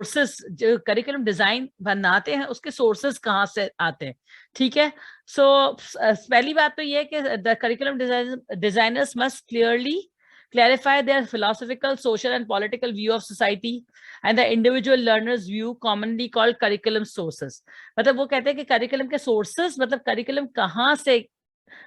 Sources, जो curriculum design बनाते हैं उसके सोर्सेस कहाँ से आते हैं, ठीक है। सो पहली बात तो ये है कि the curriculum designers must clearly clarify their philosophical, social and political view of society and the individual learner's view, commonly called curriculum sources. मतलब वो कहते हैं कि करिकुलम के सोर्सेस मतलब करिकुलम कहाँ से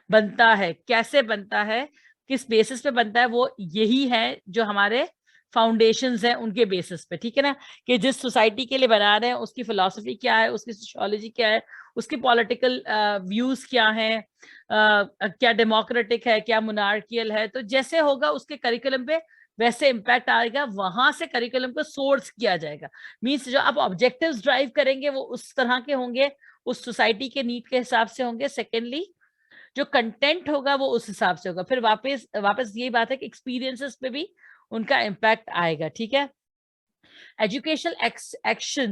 बनता है, कैसे बनता है, किस बेसिस पे बनता है, वो यही है जो हमारे फाउंडेशंस हैं उनके बेसिस पे, ठीक है ना। कि जिस सोसाइटी के लिए बना रहे हैं उसकी फिलॉसफी क्या है, उसकी सोशियोलॉजी क्या है, उसके पॉलिटिकल व्यूज क्या हैं, क्या डेमोक्रेटिक है, क्या मोनार्कियल है, तो जैसे होगा उसके करिकुलम पे वैसे इम्पैक्ट आएगा, वहां से करिकुलम को सोर्स किया जाएगा। मींस जो आप ऑब्जेक्टिव्स ड्राइव करेंगे वो उस तरह के होंगे, उस सोसाइटी के नीड के हिसाब से होंगे। सेकेंडली जो कंटेंट होगा वो उस हिसाब से होगा। फिर वापस वापस यही बात है कि एक्सपीरियंसेस पे भी उनका इम्पैक्ट आएगा, ठीक है। Educational action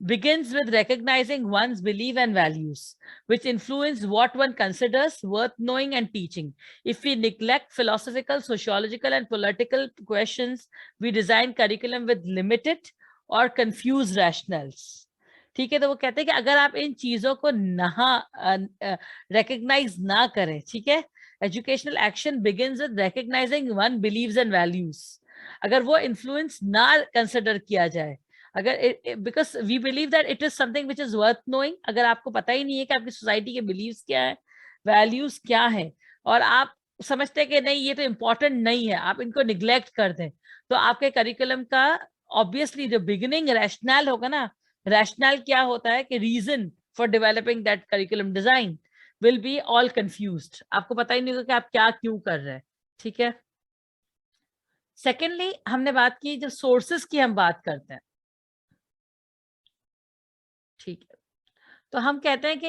begins with recognizing one's belief and values, which influence what one considers worth knowing and teaching. If we neglect philosophical, sociological, and political questions, we design curriculum with limited or confused rationales. ठीक है, तो वो कहते हैं कि अगर आप इन चीजों को recognize ना करें, ठीक है, educational action begins with recognizing one believes and values. अगर वो इन्फ्लुएंस ना कंसिडर किया जाए, अगर because we believe that it is something which is worth knowing, अगर आपको पता ही नहीं है कि आपकी सोसाइटी के बिलीव्स क्या है, वैल्यूज क्या है, और आप समझते हैं कि नहीं ये तो इम्पोर्टेंट नहीं है, आप इनको निग्लेक्ट कर दें, तो आपके करिकुलम का ऑब्वियसली जो बिगिनिंग रैशनल होगा ना, रैशनल क्या होता है कि reason for developing that curriculum design will be all confused, आपको पता ही नहीं होगा कि आप क्या क्यों कर रहे हैं, ठीक है। सेकेंडली हमने बात की जब सोर्सेस की हम बात करते हैं, ठीक है, तो हम कहते हैं कि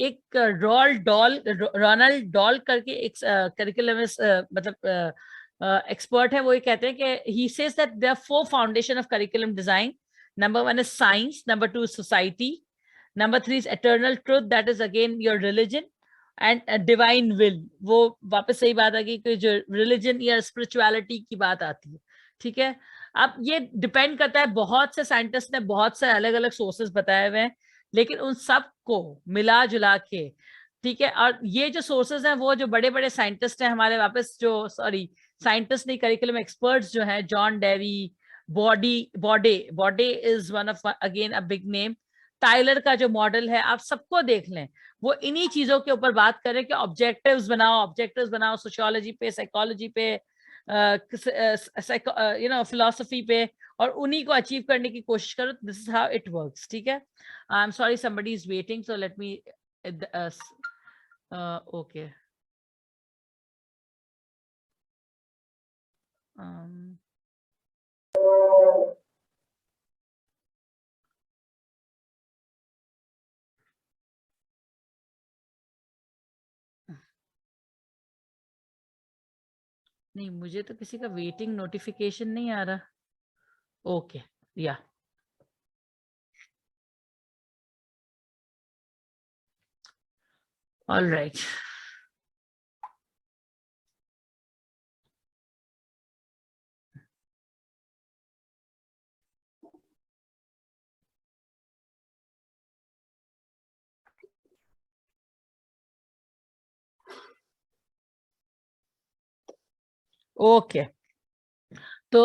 एक रोनाल्ड डॉल करके एक करिकुलम मतलब एक्सपर्ट है, वो ये कहते हैं कि he says that there are 4 foundation of curriculum design. Number 1 is science, number 2 is society, number 3 is eternal truth, that is again your religion, and divine will, वो वापस सही बात आ गई कि जो रिलीजन या स्पिरिचुअलिटी की बात आती है, ठीक है। अब ये डिपेंड करता है, बहुत से साइंटिस्ट ने बहुत से अलग अलग सोर्सेस बताए हुए हैं, लेकिन उन सब को मिला जुला के, ठीक है, और ये जो सोर्सेस हैं वो जो बड़े बड़े साइंटिस्ट हैं हमारे, वापस जो सॉरी साइंटिस्ट नहीं करिकुलम एक्सपर्ट्स जो हैं, John Dewey, Bode Bode is one of again a big name, Tyler का जो मॉडल है आप सबको देख लें, वो इन्हीं चीजों के ऊपर बात करें कि ऑब्जेक्टिव्स बनाओ सोशियोलॉजी पे, साइकोलॉजी पे, फिलोसफी पे, और उन्हीं को अचीव करने की कोशिश करो। This is how it works, ठीक है। I am sorry somebody is waiting, so let me okay. नहीं, मुझे तो किसी का वेटिंग नोटिफिकेशन नहीं आ रहा। ओके, या ऑल राइट। ओके, तो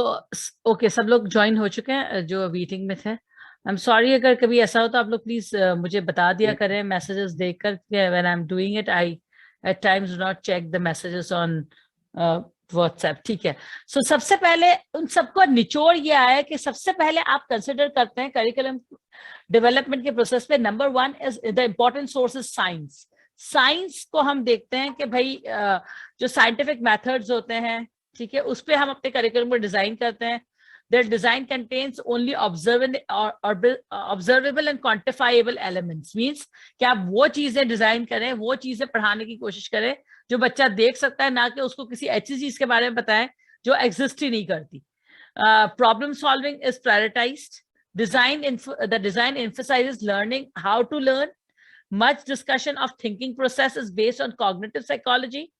ओके सब लोग ज्वाइन हो चुके हैं जो मीटिंग में थे। आई एम सॉरी अगर कभी ऐसा हो तो आप लोग प्लीज मुझे बता दिया करें मैसेजेस देखकर, when I am doing it I at times do not check the messages on WhatsApp, ठीक है। सो सबसे पहले उन सबको निचोड़ ये आया कि सबसे पहले आप कंसिडर करते हैं करिकुलम डेवलपमेंट के प्रोसेस पे, number 1 is the important source is science. Science को हम देखते हैं कि भाई जो साइंटिफिक मेथड्स होते हैं, ठीक है, उस पे हम अपने करिकुलम को डिजाइन करते हैं। Their design contains only observable and quantifiable elements, means कि आप वो चीजें डिजाइन करें, वो चीजें पढ़ाने की कोशिश करें जो बच्चा देख सकता है, ना कि उसको किसी ऐसी चीज के बारे में बताएं जो एग्जिस्ट ही नहीं करती। Problem solving is prioritised. The design emphasizes learning how to learn. Much discussion of thinking process is based on cognitive psychology.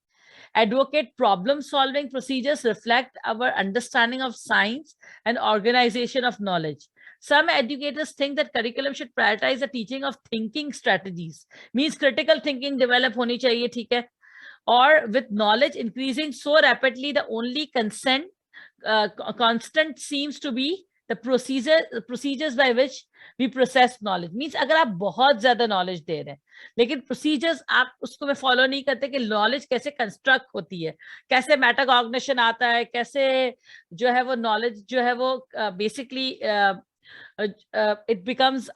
Advocate problem-solving procedures reflect our understanding of science and organization of knowledge. Some educators think that curriculum should prioritize the teaching of thinking strategies, means critical thinking develop honi chahiye, theek hai, or with knowledge increasing so rapidly, the only constant seems to be the procedures by which we process knowledge. Means अगर आप बहुत ज्यादा knowledge दे रहे हैं, लेकिन procedures आप उसको में follow नहीं करते कि knowledge कैसे construct होती है, कैसे metacognition आता है, कैसे जो है वो knowledge जो है वो basically it becomes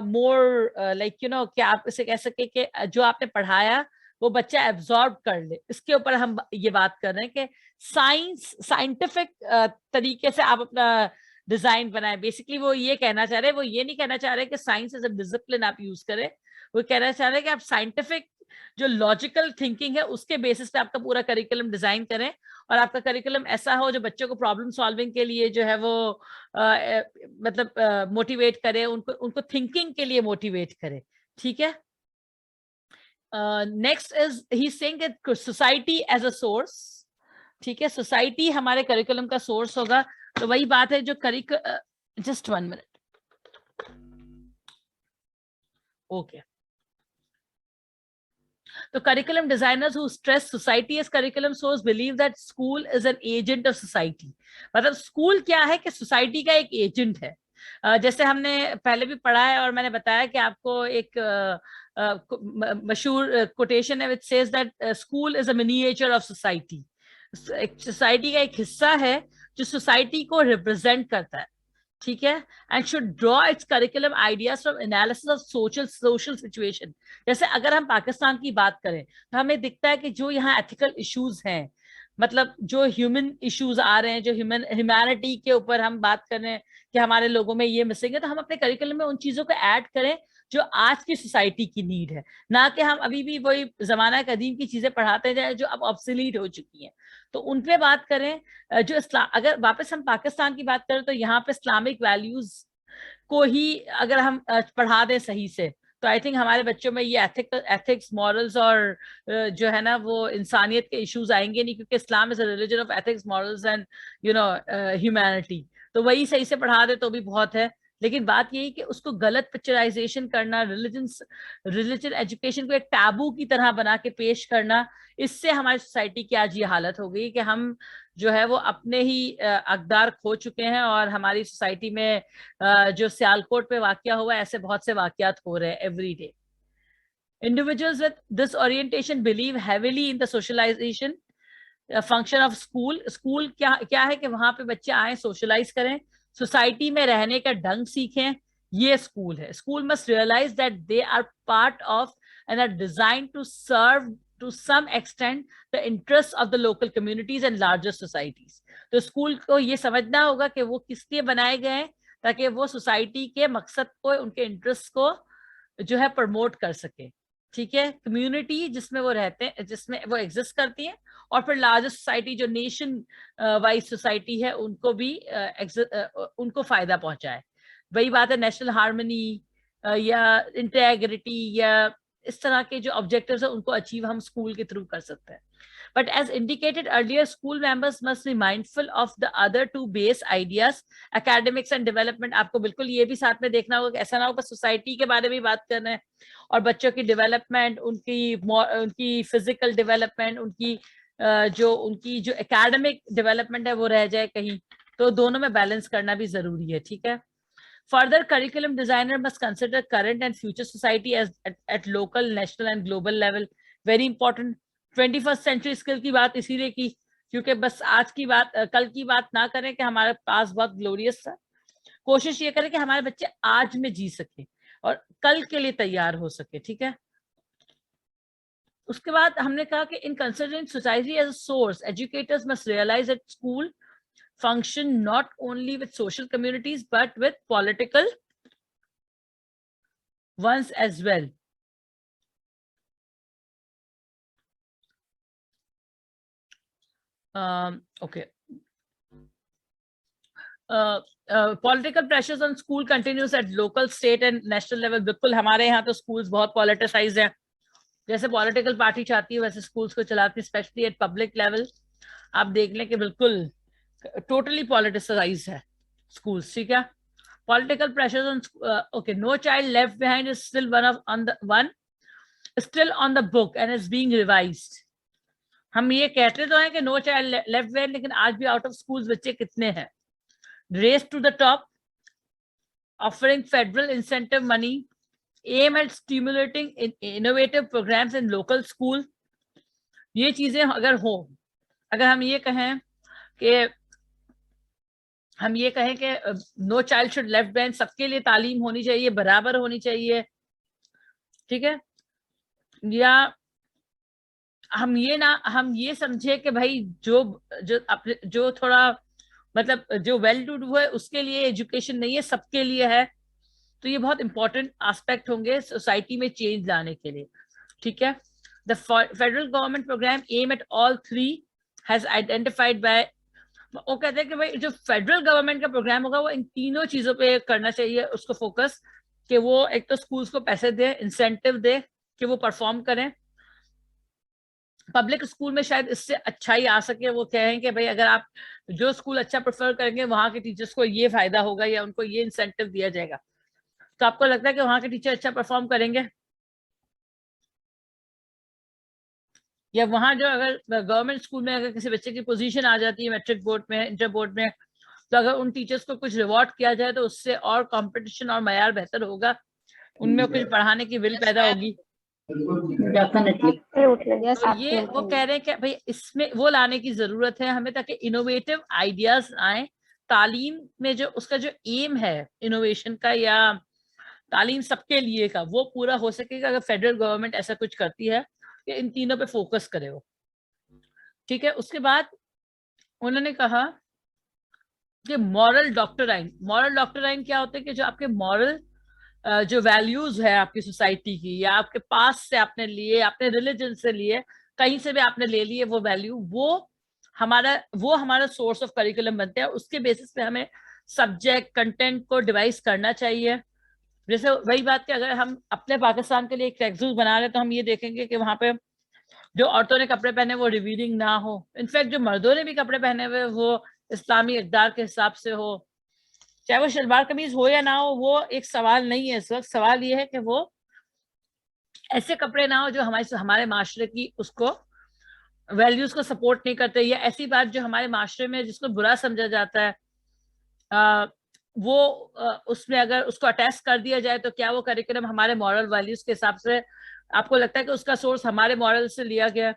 more like you know कि आप इसे कह सके कि जो आपने पढ़ाया वो बच्चा एब्जॉर्ब कर ले, इसके ऊपर हम ये बात कर रहे हैं कि साइंटिफिक तरीके से आप अपना डिजाइन बनाए। बेसिकली वो ये कहना चाह रहे हैं, वो ये नहीं कहना चाह रहे कि साइंस एज अ डिसिप्लिन आप यूज करें, वो कहना चाह रहे हैं कि आप साइंटिफिक जो लॉजिकल थिंकिंग है उसके बेसिस पे आपका पूरा करिकुलम डिजाइन करें, और आपका करिकुलम ऐसा हो जो बच्चों को प्रॉब्लम सॉल्विंग के लिए जो है वो मतलब मोटिवेट करे, उनको थिंकिंग के लिए मोटिवेट करे। ठीक है, next is he saying that society as a source. ठीक है, सोसाइटी हमारे करिकुलम का सोर्स होगा। तो वही बात है जो जस्ट 1 मिनट, ओके। तो curriculum designers who stress society as curriculum source believe that school is an agent of society। मतलब स्कूल क्या है कि सोसाइटी का एक एजेंट है। जैसे हमने पहले भी पढ़ा है और मैंने बताया कि आपको एक मशहूर कोटेशन है which says that school is a miniature of society। Society का एक हिस्सा है जो सोसाइटी को रिप्रेजेंट करता है। ठीक है, and should draw it's curriculum ideas from analysis of social situation. जैसे अगर हम पाकिस्तान की बात करें तो हमें दिखता है कि जो यहाँ एथिकल इश्यूज हैं, मतलब जो ह्यूमन इश्यूज आ रहे हैं, जो ह्यूमैनिटी के ऊपर हम बात कर रहे हैं कि हमारे लोगों में ये मिसिंग है, तो हम अपने करिकुलम में उन चीजों को ऐड करें जो आज की सोसाइटी की नीड है, ना कि हम अभी भी वही जमाना कदीम की चीजें पढ़ाते जाए जो अब ऑब्सोलीट हो चुकी हैं। तो उन पे बात करें। जो इस्लाम, अगर वापस हम पाकिस्तान की बात करें तो यहाँ पे इस्लामिक वैल्यूज को ही अगर हम पढ़ा दें सही से, तो आई थिंक हमारे बच्चों में ये एथिक्स मॉरल्स और जो है ना वो इंसानियत के इश्यूज आएंगे नहीं, क्योंकि Islam is a religion of ethics morals and you know humanity. तो वही सही से पढ़ा दे तो भी बहुत है। लेकिन बात यही कि उसको गलत पिक्चराइजेशन करना, रिलीजन एजुकेशन को एक टैबू की तरह बना के पेश करना, इससे हमारी सोसाइटी की आज ये हालत हो गई कि हम जो है वो अपने ही अकदार खो चुके हैं, और हमारी सोसाइटी में जो सियालकोट पे वाकया हुआ ऐसे बहुत से वाकयात हो रहे हैं every day. Individuals with this orientation believe heavily in the socialization function of school। School क्या क्या है कि वहां पे बच्चे आए, सोशलाइज करें, सोसाइटी में रहने का ढंग सीखें, ये स्कूल है। School must realise that they are part of and are design to serve to some extent the interest of the local communities and larger societies. तो स्कूल को ये समझना होगा कि वो किस लिए बनाए गए हैं, ताकि वो सोसाइटी के मकसद को, उनके इंटरेस्ट को जो है प्रमोट कर सके। ठीक है, कम्युनिटी जिसमें वो रहते हैं, जिसमें वो एग्जिस्ट करती है, और फिर लार्जर सोसाइटी जो नेशन वाइज सोसाइटी है उनको भी उनको फायदा पहुंचाए। वही बात है नेशनल हार्मनी या इंटेग्रिटी या इस तरह के जो ऑब्जेक्टिव्स है उनको अचीव हम स्कूल के थ्रू कर सकते हैं। But as indicated earlier, school members must be mindful of the other two base ideas, academics and development। आपको बिल्कुल ये भी साथ में देखना होगा कि ऐसा ना हो बस सोसाइटी के बारे में बात कर रहे हैं और बच्चों की डेवलपमेंट, उनकी फिजिकल डेवलपमेंट, उनकी जो एकेडमिक डेवलपमेंट है वो रह जाए कहीं। तो दोनों में बैलेंस करना भी जरूरी है। ठीक है, further curriculum designer must consider current and future society as at local, national and global level। very important। 21st century skill की बात इसीलिए की क्योंकि बस आज की बात, कल की बात ना करें कि हमारे पास बहुत ग्लोरियस था। कोशिश ये करें कि हमारे बच्चे आज में जी सके और कल के लिए तैयार हो सके। ठीक है, उसके बाद हमने कहा कि in considering society as a source, educators must realise that school function not only with social communities but with political ones as well। Okay, political pressures on school continues at local, state and national level। बिल्कुल, हमारे यहाँ तो schools बहुत politicized हैं, जैसे political party चाहती है वैसे स्कूल्स को चलाती है, स्पेशली एट पब्लिक लेवल। आप देख लें कि बिल्कुल टोटली पॉलिटिसाइज है स्कूल्स। ठीक है, Political pressures on okay, No Child Left Behind is still still on the book and is being revised. हम ये कहते तो हैं कि नो चाइल्ड लेफ्ट बिहाइंड, लेकिन आज भी आउट ऑफ स्कूल्स बच्चे कितने हैं? Race to the top, offering federal incentive money, aim at stimulating innovative programmes in local school. ये चीजें अगर हो, अगर हम ये कहें कि no child should left behind, सबके लिए तालीम होनी चाहिए, बराबर होनी चाहिए, ठीक है, या हम ये समझे कि भाई जो थोड़ा मतलब जो वेल टू डू है उसके लिए एजुकेशन नहीं है, सबके लिए है. तो ये बहुत इंपॉर्टेंट एस्पेक्ट होंगे सोसाइटी में चेंज लाने के लिए, ठीक है. The federal government programme aim at all three has identified by, वो कहते हैं कि भाई जो फेडरल गवर्नमेंट का प्रोग्राम होगा वो इन तीनों चीजों पे करना चाहिए उसको फोकस, कि वो एक तो स्कूल्स को पैसे दे, इंसेंटिव दे कि वो परफॉर्म करें. पब्लिक स्कूल में शायद इससे अच्छा ही आ सके, वो कहें कि भाई अगर आप जो स्कूल अच्छा प्रेफर करेंगे वहां के टीचर्स को ये फायदा होगा या उनको ये इंसेंटिव दिया जाएगा. तो आपको लगता है कि वहां के टीचर अच्छा परफॉर्म करेंगे? या वहां जो अगर गवर्नमेंट स्कूल में अगर किसी बच्चे की पोजीशन आ जाती है मैट्रिक बोर्ड में, इंटर बोर्ड में, तो अगर उन टीचर्स को कुछ रिवॉर्ड किया जाए तो उससे और कंपटीशन और मयार बेहतर होगा, उनमें कुछ पढ़ाने की विल पैदा होगी. तो ये वो कह रहे हैं कि भाई इसमें वो लाने की जरूरत है हमें, ताकि इनोवेटिव आइडियाज आए तालीम में. जो उसका जो एम है इनोवेशन का या तालीम सबके लिए का, वो पूरा हो सकेगा अगर फेडरल गवर्नमेंट ऐसा कुछ करती है कि इन तीनों पे फोकस करे वो, ठीक है. उसके बाद उन्होंने कहा कि मॉरल डॉक्टराइन क्या होते हैं? कि जो आपके मॉरल जो वैल्यूज है आपकी सोसाइटी की, या आपके पास से आपने लिए, आपने रिलीजन से लिए, कहीं से भी आपने ले लिए वो वैल्यू, वो हमारा सोर्स ऑफ करिकुलम बनते हैं. उसके बेसिस पे हमें सब्जेक्ट कंटेंट को डिवाइस करना चाहिए. जैसे वही बात कि अगर हम अपने पाकिस्तान के लिए एक टेक्स्ट बना रहे तो हम ये देखेंगे कि वहां पे जो औरतों ने कपड़े पहने वो रिवीलिंग ना हो, इनफैक्ट जो मर्दों ने भी कपड़े पहने हुए वो इस्लामी इक़दार के हिसाब से हो, चाहे वो शलवार कमीज हो या ना हो, वो एक सवाल नहीं है. इस वक्त सवाल ये है कि वो ऐसे कपड़े ना हो जो हमारे माशरे की उसको वैल्यूज को सपोर्ट नहीं करते, या ऐसी बात जो हमारे माशरे में जिसको बुरा समझा जाता है उसमें अगर उसको अटैच कर दिया जाए तो क्या वो करिकुलम हमारे मॉरल वैल्यूज के हिसाब से, आपको लगता है कि उसका सोर्स हमारे मॉरल से लिया गया?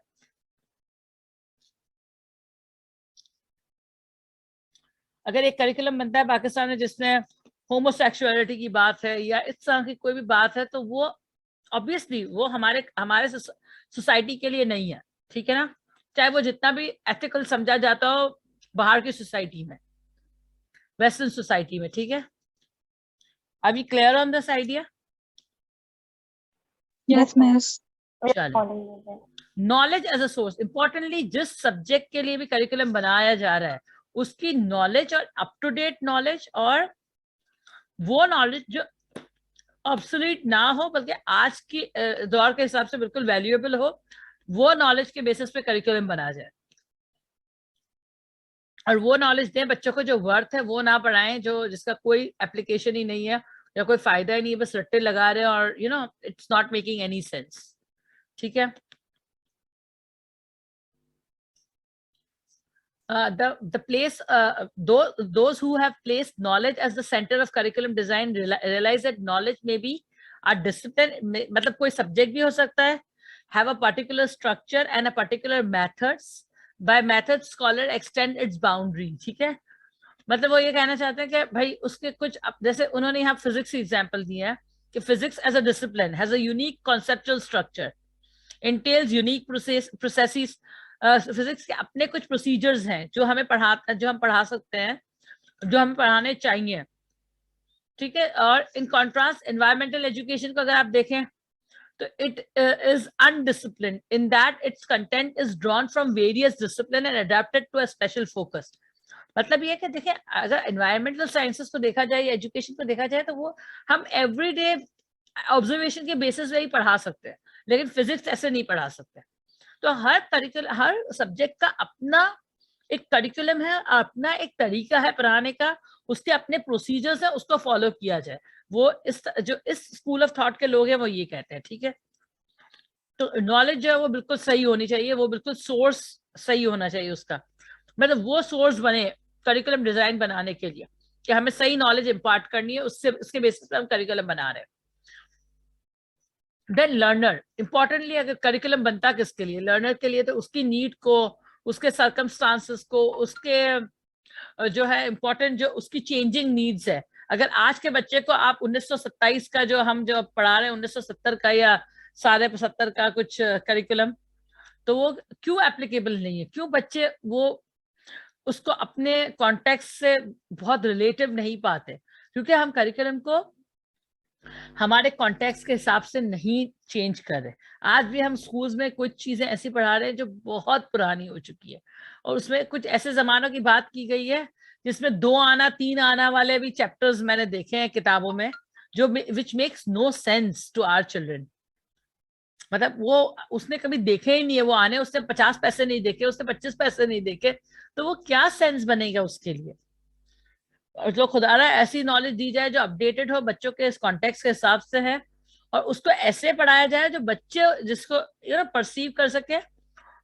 अगर एक करिकुलम बनता है पाकिस्तान में जिसमें होमोसेक्सुअलिटी की बात है या इस तरह की कोई भी बात है, तो वो ऑब्वियसली वो हमारे सोसाइटी के लिए नहीं है, ठीक है ना, चाहे वो जितना भी एथिकल समझा जाता हो बाहर की सोसाइटी में, वेस्टर्न सोसाइटी में, ठीक है. Are you clear on this idea? Yes miss. Knowledge as a source, importantly जिस सब्जेक्ट के लिए भी करिकुलम बनाया जा रहा है उसकी नॉलेज और अप टू डेट नॉलेज, और वो नॉलेज जो ऑब्सोल्यूट ना हो बल्कि आज की दौर के हिसाब से बिल्कुल वैल्यूएबल हो, वो नॉलेज के बेसिस पे करिकुलम बनाया जाए. और वो नॉलेज दें बच्चों को जो वर्थ है, वो ना पढ़ाएं जो जिसका कोई एप्लीकेशन ही नहीं है या कोई फायदा ही नहीं है, बस रट्टे लगा रहे हैं और it's not making any sense, ठीक है. The place those who have placed knowledge as the center of curriculum design realize that knowledge may be a discipline, मतलब कोई subject भी हो सकता है, have a particular structure and a particular methods, by method scholar extend its boundary, ठीक है. मतलब वो ये कहना चाहते हैं कि भाई उसके कुछ, जैसे उन्होंने यहाँ फिजिक्स की एग्जाम्पल दी है कि physics as a discipline has a unique conceptual structure, entails unique processes. Physics के अपने कुछ प्रोसीजर्स हैं जो हम पढ़ा सकते हैं, जो हमें पढ़ाने चाहिए, ठीक है. और इन कॉन्ट्रास्ट एनवायरमेंटल एजुकेशन को अगर आप देखें तो it is undisciplined in that its content is drawn from various discipline and adapted to a special focus. मतलब ये कि देखिए अगर एनवायरमेंटल साइंसेस को देखा जाए या एजुकेशन को देखा जाए तो वो हम एवरीडे ऑब्जर्वेशन के बेसिस पे ही पढ़ा सकते हैं, लेकिन फिजिक्स ऐसे नहीं पढ़ा सकते. तो हर सब्जेक्ट का अपना एक करिकुलम है, अपना एक तरीका है पढ़ाने का, उसके अपने प्रोसीजर्स है, उसको फॉलो किया जाए। वो जो इस स्कूल ऑफ थॉट के लोग हैं वो ये कहते हैं, ठीक है। तो नॉलेज जो है वो बिल्कुल सही होनी चाहिए, वो बिल्कुल सोर्स सही होना चाहिए उसका, मतलब वो सोर्स बने करिकुलम डिजाइन बनाने के लिए कि हमें सही नॉलेज इंपार्ट करनी है, उससे उसके बेसिस पे हम करिकुलम बना रहे हैं। देन लर्नर, इंपॉर्टेंटली अगर करिकुलम बनता किसके लिए, लर्नर के लिए, तो उसकी नीड को, उसके सर्कमस्टांसेस को, उसके जो है इंपॉर्टेंट जो उसकी चेंजिंग नीड्स है। अगर आज के बच्चे को आप 1927 का जो हम जो पढ़ा रहे हैं 1970 का या 75 का कुछ करिकुलम, तो वो क्यों एप्लीकेबल नहीं है, क्यों बच्चे वो उसको अपने कॉन्टेक्स्ट से बहुत रिलेटिव नहीं पाते, क्योंकि हम करिकुलम को हमारे कॉन्टेक्स्ट के हिसाब से नहीं चेंज कर रहे। आज भी हम स्कूल्स में कुछ चीजें ऐसी पढ़ा रहे हैं जो बहुत पुरानी हो चुकी है, और उसमें कुछ ऐसे जमानों की बात की गई है जिसमें 2 आना 3 आना वाले भी चैप्टर्स मैंने देखे हैं किताबों में, जो which makes no sense to our children. मतलब वो उसने कभी देखे ही नहीं है वो आने, उसने 50 पैसे नहीं देखे, उसने 25 पैसे नहीं देखे, तो वो क्या सेंस बनेगा उसके लिए। और जो खुदारा ऐसी नॉलेज दी जाए जो अपडेटेड हो, बच्चों के इस कॉन्टेक्स्ट के हिसाब से है, और उसको ऐसे पढ़ाया जाए जो बच्चे जिसको परसीव कर सके,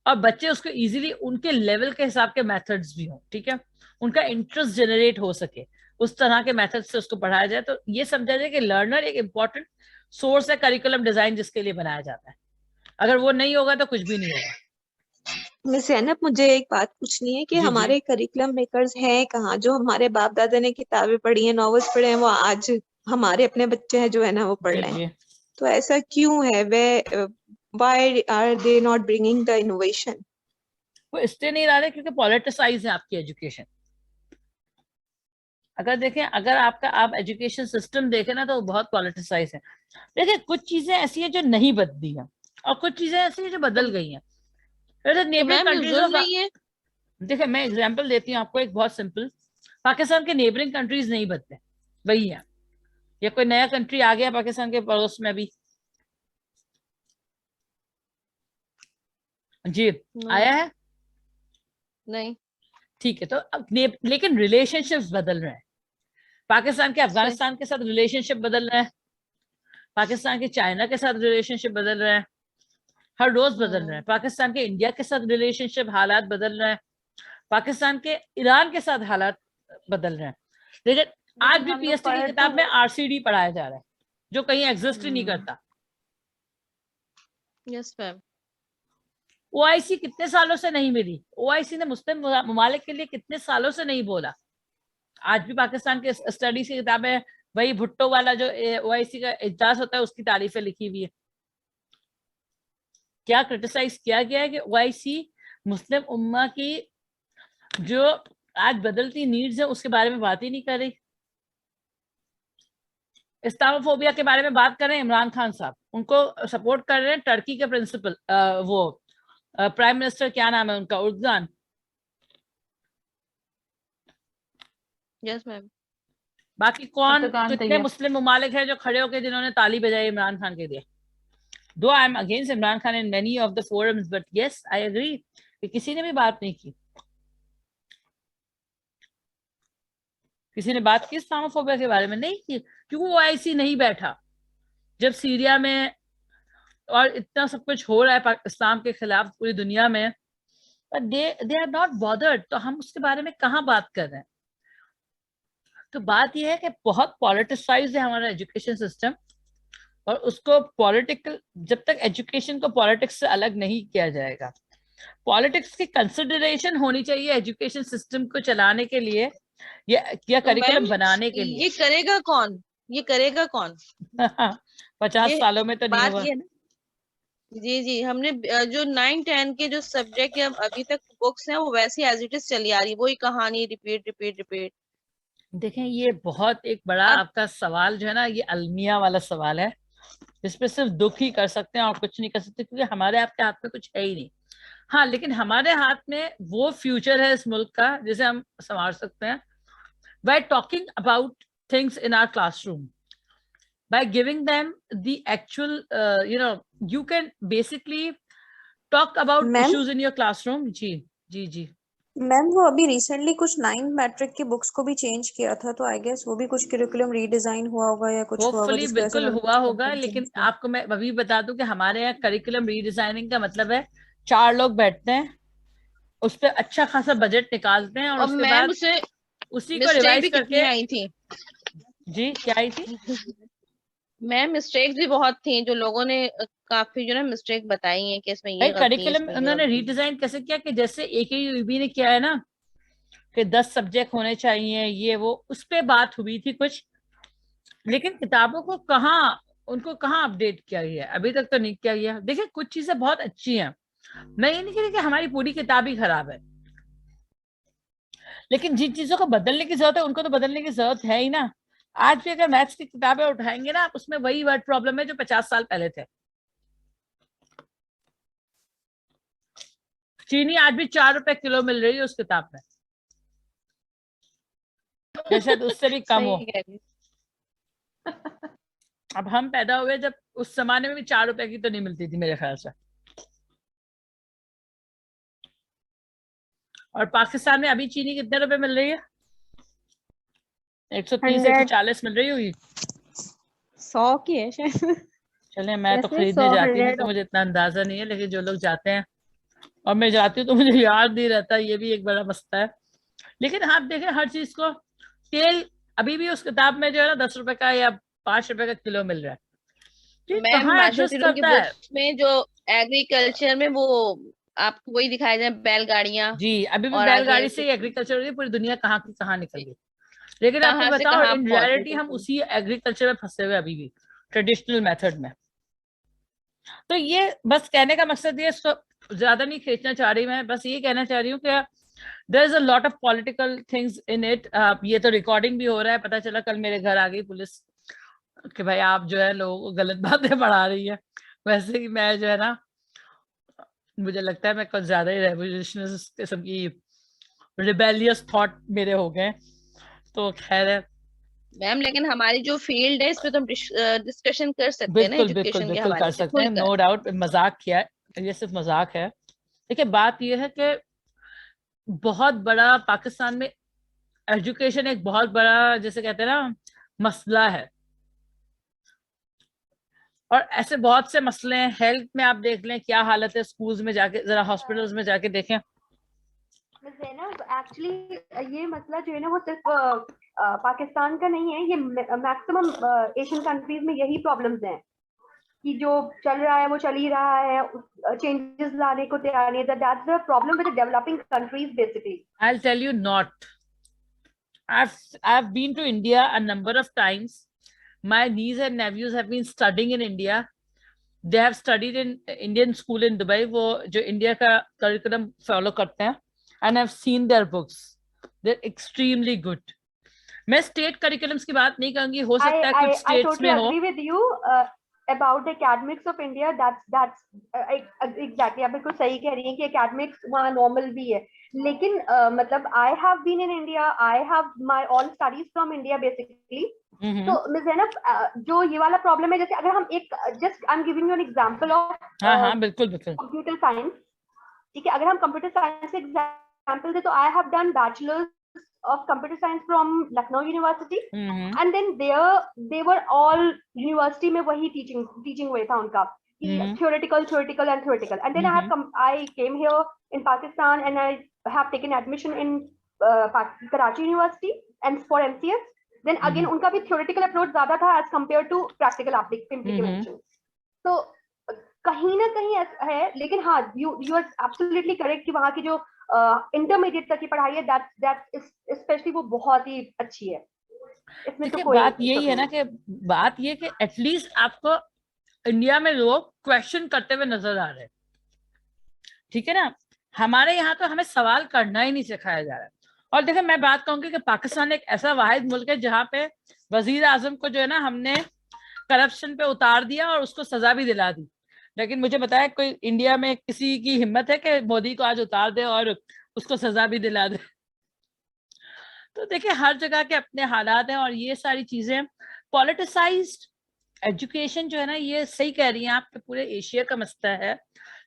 और बच्चे उसको इजीली उनके लेवल के हिसाब के मेथड्स भी हो, ठीक है, उनका इंटरेस्ट जनरेट हो सके, उस तरह के मेथड से उसको पढ़ाया जाए। तो ये समझा जाए कि लर्नर एक इंपॉर्टेंट सोर्स है करिकुलम डिजाइन जिसके लिए बनाया जाता है। अगर वो नहीं होगा तो कुछ भी नहीं होगा। मिस जैनब, मुझे एक बात पूछनी है कि जी जी हमारे करिकुलम मेकर्स हैं कहाँ? जो हमारे बाप दादा ने किताबें पढ़ी हैं, नॉवेल्स पढ़े हैं, वो आज हमारे अपने बच्चे हैं जो है ना वो पढ़ जी रहे हैं। जी तो ऐसा क्यों है? वे why are they not bringing the innovation? वो इसलिए नहीं ला रहे क्योंकि पॉलिटिसाइज है आपकी एजुकेशन। अगर देखें, अगर आपका आप एजुकेशन सिस्टम देखें ना तो बहुत पॉलिटिसाइज है। देखिए कुछ चीजें ऐसी हैं जो नहीं बदली हैं, और कुछ चीजें ऐसी हैं जो तो, बदल गई हैं। जैसे तो नेबरिंग मैम ये कंट्रीज जुल्म ऑफ, नहीं है? देखिए मैं एग्जांपल देती हूँ आपको एक बहुत सिंपल। पाकिस्तान के नेबरिंग कंट्रीज नहीं बदले, वही है। या कोई नया कंट्री आ गया पाकिस्तान के पड़ोस में भी? जी नो, आया है। नहीं। ठीक है, तो अब लेकिन रिलेशनशिप्स बदल रहे हैं। पाकिस्तान के सही। अफगानिस्तान के साथ रिलेशनशिप बदल रहे हैं, पाकिस्तान के चाइना के साथ रिलेशनशिप बदल रहे हैं, हर रोज बदल रहे हैं। पाकिस्तान के इंडिया के साथ रिलेशनशिप हालात बदल रहे हैं, पाकिस्तान के ईरान के साथ हालात बदल रहे हैं। लेकिन आज लेकिन भी हम लोग पीएचडी की पढ़ किताब में तो, आरसीडी पढ़ाया जा रहा है जो कहीं एग्जिस्ट ही नहीं करता। Yes ma'am. ओआईसी कितने सालों से नहीं मिली, ओआईसी ने मुस्लिम ममालिक के लिए कितने सालों से नहीं बोला। आज भी पाकिस्तान के स्टडीज की किताबें वही भुट्टो वाला जो ओआईसी का इजलास होता है उसकी तारीफें लिखी हुई है। क्या क्रिटिसाइज किया गया है कि ओआईसी मुस्लिम उम्मा की जो आज बदलती नीड्स है उसके बारे में बात ही नहीं कर रही। इस्लामोफोबिया के बारे में बात कर रहे हैं इमरान खान साहब, उनको सपोर्ट कर रहे हैं टर्की के प्रिंसिपल, वो प्राइम मिनिस्टर क्या नाम है उनका, उर्दगान। Yes ma'am. बाकी कौन, उर्दगान कितने तैयब। मुस्लिम ममालिक है जो खड़े होकर जिन्होंने ताली बजाई इमरान खान के लिए? Though I am against Imran Khan in many of the forums, but yes I agree कि किसी ने भी बात नहीं की। किसी ने बात की इस्लामोफोबिया के बारे में? नहीं की, क्योंकि वो ऐसी नहीं बैठा जब सीरिया में और इतना सब कुछ हो रहा है इस्लाम के खिलाफ पूरी दुनिया में, but they are not bothered, तो हम उसके बारे में कहाँ बात कर रहे हैं। तो बात यह है कि बहुत पॉलिटिसाइज है हमारा एजुकेशन सिस्टम, और उसको पॉलिटिकल, जब तक एजुकेशन को पॉलिटिक्स से अलग नहीं किया जाएगा, पॉलिटिक्स की कंसिडरेशन होनी चाहिए एजुकेशन सिस्टम को चलाने के लिए या तो मैम करिकुलम बनाने के लिए। ये करेगा कौन? ये करेगा कौन? 50 ये सालों में तो नहीं बात होगा। ये है ना। जी जी, हमने जो 9-10 के जो सब्जेक्ट है अभी तक बुक्स हैं वो वैसी एज इट इज चली आ रही है, वही कहानी रिपीट रिपीट रिपीट। देखें ये बहुत एक बड़ा अब आपका सवाल जो है ना, ये अलमिया वाला सवाल है, जिसपे सिर्फ दुख ही कर सकते हैं और कुछ नहीं कर सकते, क्योंकि हमारे आपके हाथ में कुछ है ही नहीं। हाँ, लेकिन हमारे हाथ में वो फ्यूचर है इस मुल्क का जिसे हम संवार सकते हैं, by talking about things in our classroom, by giving them the actual you can basically talk about ma'am, issues in your classroom। जी जी जी मैम वो अभी रिसेंटली कुछ 9th मैट्रिक की बुक्स को भी चेंज किया था, तो आई गेस वो भी कुछ करिकुलम रीडिजाइन हुआ होगा या कुछ हुआ होगा होपफुली जिसकी वजह से बिल्कुल उन्होंने हुआ कुछ होगा, कंटेंट लेकिन चेंज किया। आपको मैं अभी बता दूं कि हमारे यहाँ करिकुलम रीडिजाइनिंग का मतलब है 4 लोग बैठते हैं, उस पर अच्छा खासा बजट निकालते हैं और और उसके मैम बाद उसे उसी को मिस्टेक रिवाइज भी कितनी करके। आई थी। जी क्या आई थी? मैम मिस्टेक्स भी बहुत थी, जो लोगों ने काफी जो ना मिस्टेक बताई है कि इसमें भाई ये गलती है, करिकुलम इसमें ये उन्होंने गलती है। रीडिजाइन कैसे किया कि जैसे AKUEB ने किया है ना कि 10 सब्जेक्ट होने चाहिए, ये वो उस पे बात हुई थी कुछ, लेकिन किताबों को कहाँ, उनको कहाँ अपडेट किया गया है, अभी तक तो नहीं किया गया। देखिए कुछ चीजें बहुत अच्छी हैं, मैं ये नहीं कह रही कि हमारी पूरी किताब ही खराब है, लेकिन जिन चीजों को बदलने की जरूरत है उनको तो बदलने की जरूरत है ही ना। आज भी अगर मैथ्स की किताबें उठाएंगे ना, आप उसमें वही वर्ड प्रॉब्लम है जो 50 साल पहले थे। चीनी आज भी 4 रुपए किलो मिल रही है उस किताब में, या शायद उससे भी कम हो। सही कह रही अब हम पैदा हुए जब उस जमाने में भी 4 रुपए की तो नहीं मिलती थी मेरे ख्याल से। और पाकिस्तान में अभी चीनी कितने रुपए मिल रही है? 130 100 140 मिल रही होगी। 100 की है शायद। चले मैं तो वैसे खरीदने 100 जाती नहीं 100 तो मुझे इतना अंदाजा नहीं है, लेकिन जो लोग जाते हैं और मैं जाती हूँ तो मुझे याद नहीं रहता, ये भी एक बड़ा मसला है। लेकिन आप देखें हर चीज को, तेल अभी भी उस किताब में जो है ना 10 रुपए का या 5 रुपए का किलो मिल रहा है, तो ये मैम कहाँ मास्टर एडजस्ट टीटो की करता है? बुक्स में जो एग्रीकल्चर में वो आपको वही दिखाया जाए, बैलगाड़ियां जी अभी भी और आगे बैलगाड़ी से एग्रीकल्चर हो रही है, पूरी दुनिया कहाँ की कहाँ निकल गई। लेकिन आपको कहाँ से बताओ कहाँ इन पहुंच रियलिटी हम गई। उसी एग्रीकल्चर में फंसे हुए अभी भी, ट्रेडिशनल मेथड में। तो ये बस कहने का मकसद ये, ज्यादा नहीं खींचना चाह रही मैं, बस ये कहना चाह रही हूँ कि there is a lot of political things in it. ये तो रिकॉर्डिंग भी हो रहा है, पता चला कल मेरे घर आ गई पुलिस कि भाई आप जो है लोगों को गलत बातें पढ़ा रही है। वैसे ही मैं जो है ना, मुझे लगता है मैं कुछ ज्यादा ही रेवोल्यूशनिस्ट किस्म की रिबेलियस थॉट मेरे हो गए, तो खैर है। मैम लेकिन हमारी जो फील्ड है इस पे तो हम डिस्कशन कर सकते हैं ना, बिल्कुल बिल्कुल एजुकेशन के बिल्कुल कर हवाले से सकते हैं, खुलकर। नो डाउट, मजाक किया है, ये सिर्फ मजाक है। देखिए बात ये है कि बहुत बड़ा पाकिस्तान में एजुकेशन एक बहुत बड़ा, जैसे कहते हैं ना, मसला है। और ऐसे बहुत से मसले हैं, हेल्थ में आप देख लें क्या हालत है, स्कूल्स में जाके जरा हॉस्पिटल्स में जाके देखें। ज़ैनब एक्चुअली ये मसला जो है ना वो सिर्फ पाकिस्तान का नहीं है, ये मैक्सिमम एशियन कंट्रीज में यही प्रॉब्लम्स हैं कि जो चल रहा है वो चल ही रहा है, चेंजेस लाने को तैयार नहीं है। That's the problem with the developing countries basically. I will tell you not, I've been to India a number of times. My niece and nephews have been studying in India. They have studied in Indian school in Dubai, वो जो India का curriculum follow करते हैं, and I've seen their books. They're extremely good. मैं state curriculums की बात नहीं करूंगी, हो सकता है कुछ I स्टेट्स में totally हो। agree with you about the academics of India. That's exactly, आप बिल्कुल सही कह रही हैं कि academics वहाँ normal भी है, लेकिन मतलब I have been in India, I have my all studies from India basically. तो मिस ज़ैनब जो ये वाला प्रॉब्लम है, जैसे अगर हम एक just I am giving you an example of हाँ हाँ बिल्कुल बिल्कुल। कंप्यूटर साइंस, ठीक है, अगर हम कंप्यूटर साइंस का एग्जांपल दे तो I have done bachelors of computer science from Lucknow University, and then they were all university में वही teaching हुए था उनका कि theoretical and then I came here in Pakistan and I have taken admission in Karachi University and for MCS, then again उनका भी theoretical approach ज्यादा था as compared to practical implementation. तो कहीं ना कहीं है, लेकिन हाँ you are absolutely correct कि वहाँ की जो इंटरमीडिएट तक की पढ़ाई है दैट स्पेशली वो बहुत ही अच्छी है। इसमें तो कोई बात यही है ना कि बात ये कि एटलीस्ट आपको इंडिया में लोग क्वेश्चन करते हुए नजर आ रहे हैं, ठीक है ना। हमारे यहाँ तो हमें सवाल करना ही नहीं सिखाया जा रहा है। और देखिए मैं बात कहूंगी कि पाकिस्तान एक ऐसा वाहिद मुल्क है जहाँ पे वजीर आजम को जो है ना हमने करप्शन पे उतार दिया और उसको सजा भी दिला दी, लेकिन मुझे बताया कोई इंडिया में किसी की हिम्मत है कि मोदी को आज उतार दे और उसको सजा भी दिला दे? तो देखिए हर जगह के अपने हालात हैं, और ये सारी चीजें पॉलिटिसाइज्ड एजुकेशन जो है ना, ये सही कह रही हैं आप कि पूरे एशिया का मसला है,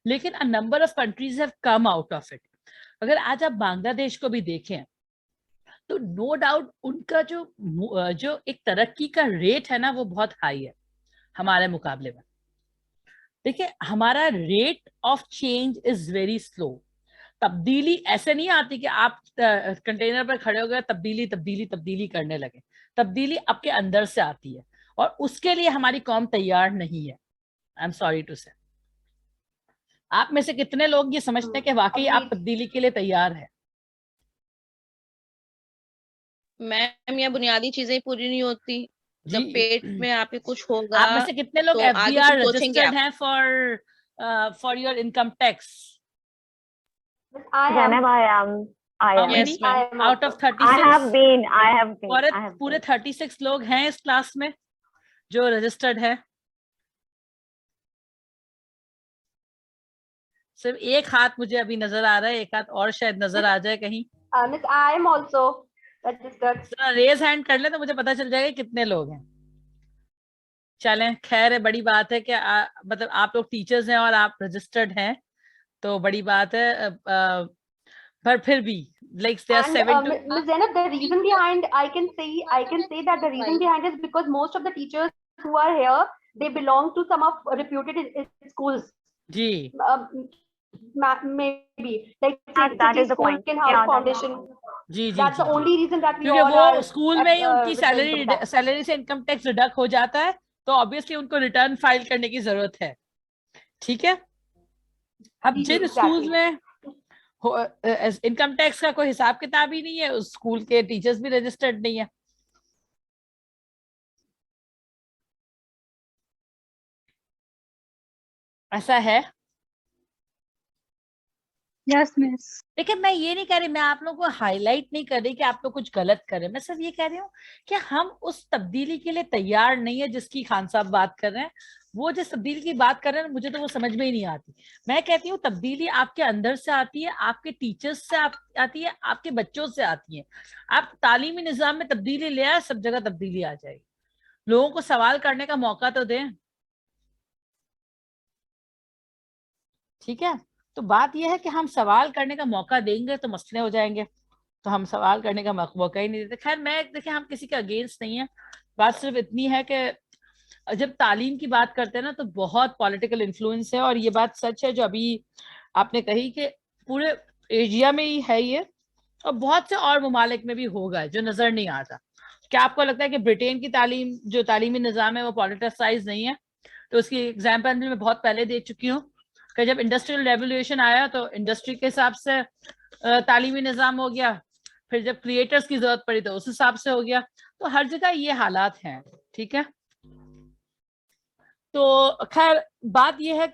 लेकिन a number of countries have come out of it. अगर आज आप बांग्लादेश को भी देखें तो नो डाउट उनका जो एक तरक्की का रेट है ना वो बहुत हाई है हमारे मुकाबले में। देखिए हमारा rate of change is very slow. तब्दीली ऐसे नहीं आती कि आप कंटेनर पर खड़े हो गए तब्दीली तब्दीली तब्दीली करने लगे। तब्दीली आपके अंदर से आती है और उसके लिए हमारी कौम तैयार नहीं है। आई एम सॉरी टू से। आप में से कितने लोग ये समझते हैं कि वाकई आप तब्दीली के लिए तैयार है? मैम ये बुनियादी चीजें पूरी नहीं होती जब पेट में आपके कुछ होगा। आप में से कितने लोग तो आगे FBR फिर सोचेंगे रजिस्टर्ड हैं for your income tax? I am. How many? Yes, ma'am. Out of 36? I have been. पूरे 36 लोग हैं इस क्लास में जो रजिस्टर्ड है। सिर्फ एक हाथ मुझे अभी नजर आ रहा है, एक हाथ और शायद नजर आ जाए कहीं। Miss, I am also registered. Raise hand कर ले तो मुझे पता चल जाएगा कितने लोग हैं। चलें, खैर है, बड़ी बात है कि मतलब आप लोग टीचर्स हैं और आप रजिस्टर्ड हैं तो बड़ी बात है। पर फिर भी like there are 7 to Ms. Zainab, the reason behind I can say that the reason behind is because most of the teachers who are here, they belong to some of reputed schools. जी Maybe like that is the point. House Foundation. जी That's the only reason that we क्योंकि all वो are school में ही उनकी income tax. Salary से income tax deduct हो जाता है तो ऑब्वियसली उनको रिटर्न फाइल करने की जरूरत है। ठीक है, अब जिन स्कूल्स में इनकम टैक्स का कोई हिसाब किताब ही नहीं है उस स्कूल के टीचर्स भी रजिस्टर्ड नहीं है। ऐसा है। Yes miss. देखिए मैं ये नहीं कह रही, मैं आप लोगों को हाईलाइट नहीं कर रही कि आप लोग कुछ गलत करें, मैं सिर्फ ये कह रही हूँ कि हम उस तब्दीली के लिए तैयार नहीं है जिसकी खान साहब बात कर रहे हैं। वो जिस तब्दीली की बात कर रहे हैं मुझे तो वो समझ में ही नहीं आती। मैं कहती हूँ तब्दीली आपके अंदर से आती है, आपके टीचर्स से आती है, आपके बच्चों से आती है। आप तालीमी निजाम में तब्दीली ले आए, सब जगह तब्दीली आ जाएगी। लोगों को सवाल करने का मौका तो दें। ठीक है, तो बात यह है कि हम सवाल करने का मौका देंगे तो मसले हो जाएंगे, तो हम सवाल करने का मौका ही नहीं देते। खैर मैं देखिए हम किसी के अगेंस्ट नहीं है, बात सिर्फ इतनी है कि जब तालीम की बात करते हैं ना तो बहुत पॉलिटिकल इन्फ्लुएंस है। और ये बात सच है जो अभी आपने कही कि पूरे एशिया में ही है ये, और बहुत से और ममालिक में भी होगा जो नजर नहीं आता। क्या आपको लगता है कि ब्रिटेन की तालीम जो तालीमी निज़ाम है वो पॉलिटिसाइज नहीं है? तो उसकी एग्जाम्पल मैं बहुत पहले दे चुकी हूँ कि जब इंडस्ट्रियल रेवोल्यूशन आया तो इंडस्ट्री के हिसाब से तालीमी निज़ाम हो गया, फिर जब क्रिएटर्स की जरूरत पड़ी तो उस हिसाब से हो गया। तो हर जगह ये हालात हैं। ठीक है, तो खैर बात यह है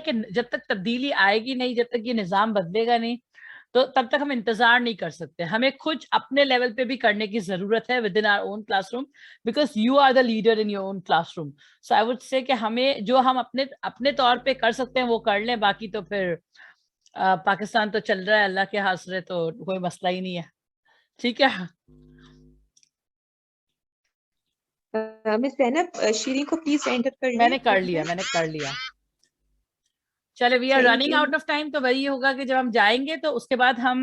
कि जब तक तब्दीली आएगी नहीं, जब तक ये निज़ाम बदलेगा नहीं, तो तब तक हम इंतजार नहीं कर सकते। हमें खुद अपने लेवल पे भी करने की जरूरत है with in our own classroom, because you are the leader in your own classroom. So I would say कि हमें जो हम अपने तौर पे कर सकते हैं वो कर लें, बाकी तो फिर पाकिस्तान तो चल रहा है अल्लाह के हासरे, तो कोई मसला ही नहीं है। ठीक है मिस ज़ैनब, शीरी को प्लीज एंटर कर मैंने कर लिया। चले, we are running out of time. तो वही होगा कि जब हम जाएंगे तो उसके बाद हम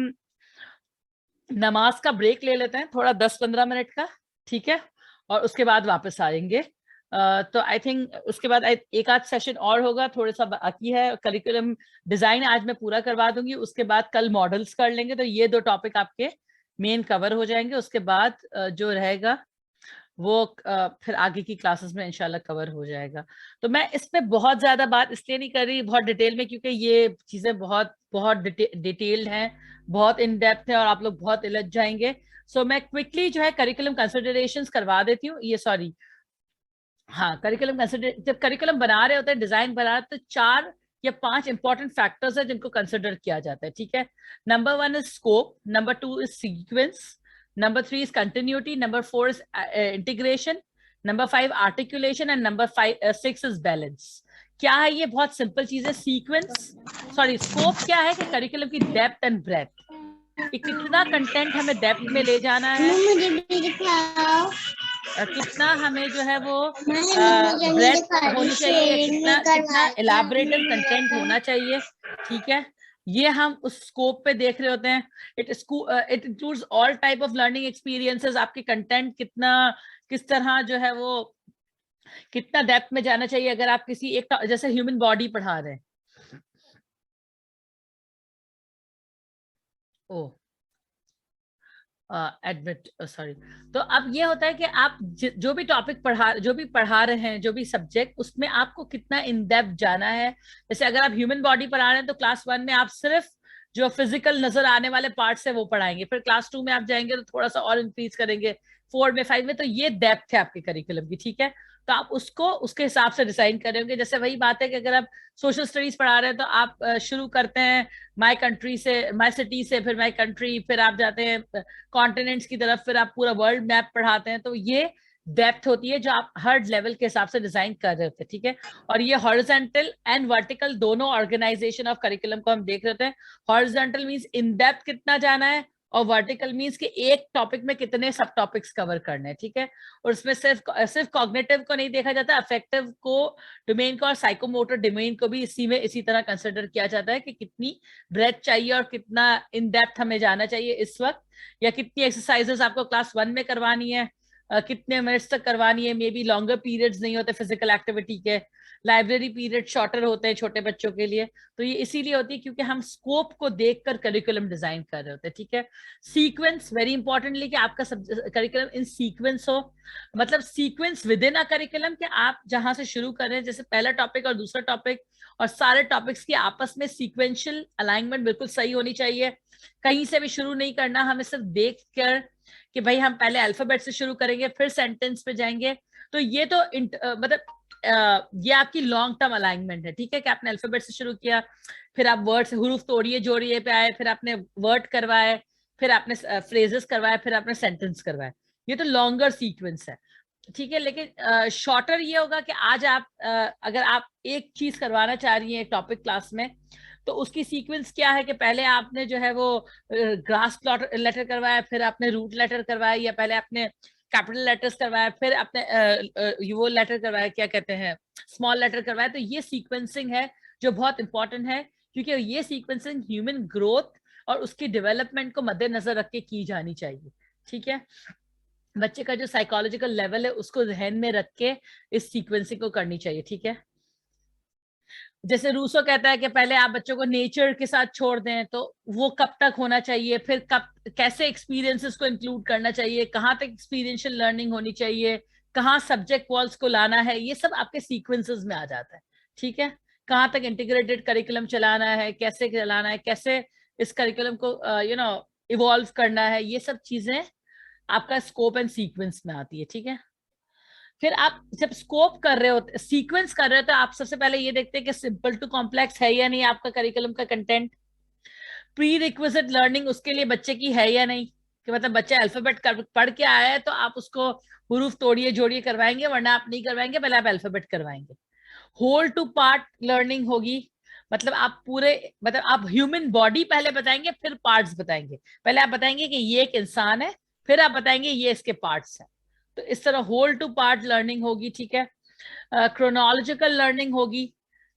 नमाज का ब्रेक ले लेते हैं थोड़ा 10-15 मिनट का। ठीक है, और उसके बाद वापस आएंगे। तो आई थिंक उसके बाद एक आध सेशन और होगा, थोड़ा सा बाकी है। करिकुलम डिजाइन आज मैं पूरा करवा दूंगी, उसके बाद कल मॉडल्स कर लेंगे। तो ये 2 टॉपिक आपके मेन कवर हो जाएंगे। उसके बाद जो रहेगा वो फिर आगे की क्लासेस में इंशाल्लाह कवर हो जाएगा। तो मैं इस पे बहुत ज्यादा बात इसलिए नहीं कर रही बहुत डिटेल में, क्योंकि ये चीजें बहुत डिटेल्ड हैं, बहुत इन डेप्थ है और आप लोग बहुत उलझ जाएंगे। सो मैं क्विकली जो है करिकुलम कंसिडरेशंस करवा देती हूँ। करिकुलम जब करिकुलम बना रहे होते हैं, डिजाइन बना रहे तो 4 या 5 इंपॉर्टेंट फैक्टर्स है जिनको कंसिडर किया जाता है। ठीक है, number 1 is scope, number 2 is sequence, Number 3 is continuity. Number 4 is integration. Number 5 articulation and number 6 is balance. क्या है ये? बहुत सिंपल चीज है। स्कोप क्या है कि करिकुलम की डेप्थ एंड ब्रेथ, कितना कंटेंट हमें डेप्थ में ले जाना है, कितना हमें जो है वो ब्रेथ होनी चाहिए, कितना इलाबोरेटेड कंटेंट होना चाहिए। ठीक है, ये हम उस स्कोप पे देख रहे होते हैं। It includes all type of learning experiences, आपके कंटेंट कितना, किस तरह जो है वो कितना डेप्थ में जाना चाहिए। अगर आप किसी एक जैसे ह्यूमन बॉडी पढ़ा रहे हैं, ओ एडमिट सॉरी, तो अब ये होता है कि आप जो भी टॉपिक पढ़ा रहे हैं, जो भी सब्जेक्ट, उसमें आपको कितना इन डेप्थ जाना है। जैसे अगर आप ह्यूमन बॉडी पढ़ा रहे हैं तो क्लास 1 में आप सिर्फ जो फिजिकल नजर आने वाले पार्ट्स है वो पढ़ाएंगे, फिर क्लास 2 में आप जाएंगे तो थोड़ा सा और इंक्रीज करेंगे, 4 में, 5 में। तो ये डेप्थ है आपके करिकुलम की, ठीक है। तो आप उसको उसके हिसाब से डिजाइन कर रहे होंगे। जैसे वही बात है कि अगर आप सोशल स्टडीज पढ़ा रहे हैं तो आप शुरू करते हैं माय कंट्री से, माय सिटी से, फिर माय कंट्री, फिर आप जाते हैं कॉन्टिनेंट्स की तरफ, फिर आप पूरा वर्ल्ड मैप पढ़ाते हैं। तो ये डेप्थ होती है जो आप हर लेवल के हिसाब से डिजाइन कर रहे होते हैं, ठीक है। और ये हॉरिजॉन्टल एंड वर्टिकल दोनों ऑर्गेनाइजेशन ऑफ करिकुलम को हम देख रहे हैं। हॉरिजॉन्टल मींस इन डेप्थ कितना जाना है, और वर्टिकल मींस कि एक टॉपिक में कितने सब टॉपिक्स कवर करने हैं, ठीक है। और उसमें सिर्फ कॉग्निटिव को नहीं देखा जाता, अफेक्टिव को, डोमेन को और साइकोमोटर डोमेन को भी इसी तरह कंसिडर किया जाता है कि कितनी ब्रेथ चाहिए और कितना इन डेप्थ हमें जाना चाहिए इस वक्त, या कितनी एक्सरसाइजेस आपको क्लास 1 में करवानी है, कितने मिनट्स तक करवानी है। मे बी लॉन्गर पीरियड्स नहीं होते फिजिकल एक्टिविटी के, लाइब्रेरी पीरियड शॉर्टर होते हैं छोटे बच्चों के लिए। तो ये इसीलिए होती है क्योंकि हम स्कोप को देखकर करिकुलम डिजाइन कर रहे होते हैं, ठीक है। सीक्वेंस वेरी इंपॉर्टेंटली कि आपका करिकुलम इन सीक्वेंस हो, मतलब sequence with in a curriculum, कि आप जहां से शुरू कर रहे हैं, जैसे पहला टॉपिक और दूसरा टॉपिक और सारे टॉपिक्स की आपस में सीक्वेंशियल अलाइनमेंट बिल्कुल सही होनी चाहिए। कहीं से भी शुरू नहीं करना, हमें सिर्फ देख कर कि भाई हम पहले अल्फाबेट से शुरू करेंगे फिर सेंटेंस पे जाएंगे। तो ये तो मतलब ये आपकी लॉन्ग टर्म अलाइनमेंट है, ठीक है, कि आपने अल्फाबेट से शुरू किया, फिर आप वर्ड से हरूफ तोड़िए जोड़िए पे आए, फिर आपने वर्ड करवाए, फिर आपने फ्रेजेस करवाए, फिर आपने सेंटेंस करवाए। ये तो लॉन्गर सीक्वेंस है, ठीक है। लेकिन शॉर्टर ये होगा कि आज आप अगर आप एक चीज करवाना चाह रही हैं एक टॉपिक क्लास में, तो उसकी सीक्वेंस क्या है कि पहले आपने जो है वो ग्रास लेटर करवाया, फिर आपने रूट लेटर करवाया, या पहले आपने कैपिटल लेटर्स करवाया, फिर आपने वो लेटर करवाया, क्या कहते हैं, स्मॉल लेटर करवाया। तो ये सीक्वेंसिंग है जो बहुत इंपॉर्टेंट है, क्योंकि ये सीक्वेंसिंग ह्यूमन ग्रोथ और उसकी डेवलपमेंट को मद्देनजर रख के की जानी चाहिए, ठीक है। बच्चे का जो साइकोलॉजिकल लेवल है उसको ध्यान में रख के इस सीक्वेंसिंग को करनी चाहिए, ठीक है। जैसे रूसो कहता है कि पहले आप बच्चों को नेचर के साथ छोड़ दें, तो वो कब तक होना चाहिए, फिर कब कैसे एक्सपीरियंसेस को इंक्लूड करना चाहिए, कहाँ तक एक्सपीरियंशियल लर्निंग होनी चाहिए, कहाँ सब्जेक्ट वॉल्स को लाना है, ये सब आपके सीक्वेंसेस में आ जाता है, ठीक है। कहाँ तक इंटीग्रेटेड करिकुलम चलाना है, कैसे चलाना है, कैसे इस करिकुलम को इवॉल्व करना है, ये सब चीजें आपका स्कोप एंड सीक्वेंस में आती है, ठीक है। फिर आप जब स्कोप कर रहे होते, सीक्वेंस कर रहे होते, आप सबसे पहले ये देखते हैं कि सिंपल टू कॉम्प्लेक्स है या नहीं आपका करिकुलम का कंटेंट। प्री रिक्विजिट लर्निंग उसके लिए बच्चे की है या नहीं, कि मतलब बच्चा अल्फाबेट पढ़ के आया है तो आप उसको हुरूफ तोड़िए जोड़िए करवाएंगे, वरना आप नहीं करवाएंगे, पहले आप अल्फाबेट करवाएंगे। होल टू पार्ट लर्निंग होगी, मतलब आप पूरे, मतलब आप ह्यूमन बॉडी पहले बताएंगे फिर पार्ट्स बताएंगे। पहले आप बताएंगे कि ये एक इंसान है, फिर आप बताएंगे ये इसके पार्ट्स हैं। तो इस तरह होल टू पार्ट लर्निंग होगी, ठीक है। क्रोनोलॉजिकल लर्निंग होगी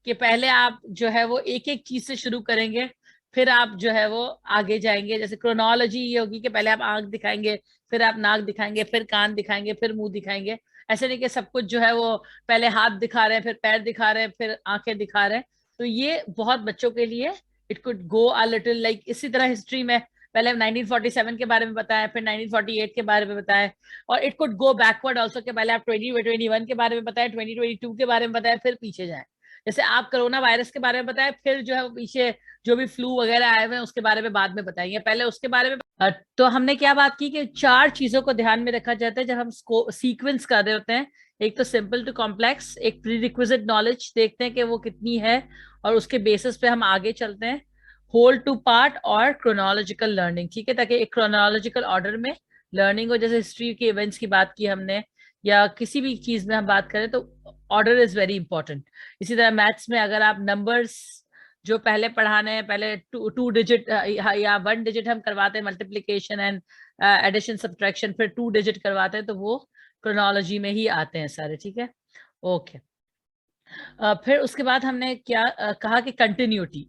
कि पहले आप जो है वो एक एक चीज से शुरू करेंगे, फिर आप जो है वो आगे जाएंगे। जैसे क्रोनोलॉजी ये होगी कि पहले आप आंख दिखाएंगे, फिर आप नाक दिखाएंगे, फिर कान दिखाएंगे, फिर मुंह दिखाएंगे। ऐसे नहीं कि सब कुछ जो है वो पहले हाथ दिखा रहे हैं, फिर पैर दिखा रहे हैं, फिर आंखें दिखा रहे हैं। तो ये बहुत बच्चों के लिए it could go a little like, इसी तरह हिस्ट्री में पहले 1947 के बारे में बताया, फिर 1948 के बारे में बताया, और it could go backward also कि पहले आप 2021 के बारे में बताया, 2022 के बारे में बताया, फिर पीछे जाए। जैसे आप कोरोना वायरस के बारे में बताए, फिर जो है वो पीछे जो भी फ्लू वगैरह आए हुए हैं उसके बारे में बाद में बताएंगे, पहले उसके बारे में। तो हमने क्या बात की कि 4 चीजों को ध्यान में रखा जाता है जब हम सीक्वेंस कर रहे होते हैं। एक तो सिंपल टू कॉम्प्लेक्स, एक प्री रिक्विजिट नॉलेज देखते हैं कि वो कितनी है, और उसके बेसिस पे हम आगे चलते हैं। होल टू पार्ट और क्रोनोलॉजिकल लर्निंग, ठीक है, ताकि एक क्रोनोलॉजिकल ऑर्डर में लर्निंग हो। जैसे हिस्ट्री के इवेंट्स की बात की हमने, या किसी भी चीज में हम बात करें तो ऑर्डर इज वेरी इंपॉर्टेंट। इसी तरह मैथ्स में अगर आप नंबर्स जो पहले पढ़ाने हैं, पहले टू डिजिट या 1 डिजिट हम करवाते हैं, मल्टीप्लीकेशन एंड एडिशन सब्ट्रैक्शन, फिर 2 डिजिट करवाते हैं, तो वो क्रोनोलॉजी में ही आते हैं सारे, ठीक है। ओके, फिर उसके बाद हमने क्या कहा कि कंटिन्यूटी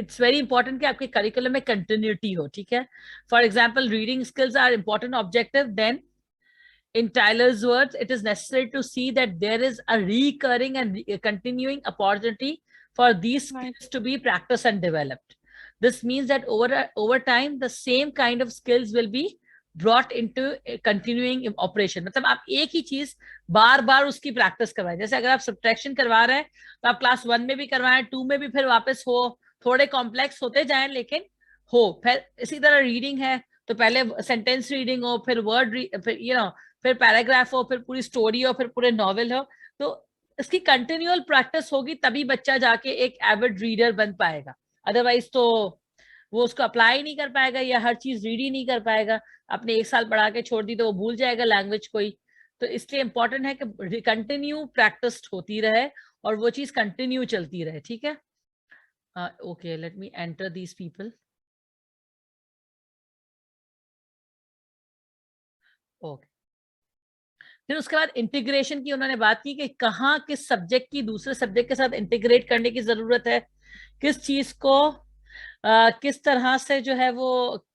इट्स वेरी इंपॉर्टेंट कि आपके करिकुलम में कंटिन्यूटी हो, ठीक है. For example, reading skills are important objective, then in Tyler's words, it is necessary to see that there is a recurring and continuing opportunity for these skills to be practiced and developed. This means that over time, the same kind of skills will be brought into continuing operation. मतलब आप एक ही चीज बार बार उसकी practice करवाएं. जैसे अगर आप subtraction करवा रहे हैं तो आप क्लास 1 में भी करवाएं, 2 में भी फिर वापस हो, थोड़े कॉम्प्लेक्स होते जाएं लेकिन हो. फिर इसी तरह रीडिंग है तो पहले सेंटेंस रीडिंग हो, फिर वर्ड, फिर फिर पैराग्राफ हो, फिर पूरी स्टोरी हो, फिर पूरे नॉवेल हो. तो इसकी कंटिन्यूअल प्रैक्टिस होगी तभी बच्चा जाके एक एविड रीडर बन पाएगा. अदरवाइज तो वो उसको अप्लाई नहीं कर पाएगा या हर चीज रीड ही नहीं कर पाएगा. आपने 1 साल पढ़ा के छोड़ दी तो वो भूल जाएगा लैंग्वेज कोई. तो इसलिए इंपॉर्टेंट है कि कंटिन्यू प्रैक्टिस होती रहे और वो चीज कंटिन्यू चलती रहे. ठीक है. Okay, let me enter these people. Okay, फिर उसके बाद इंटीग्रेशन की उन्होंने बात की कि कहाँ किस सब्जेक्ट की दूसरे सब्जेक्ट के साथ इंटीग्रेट करने की जरूरत है, किस चीज को किस तरह से जो है वो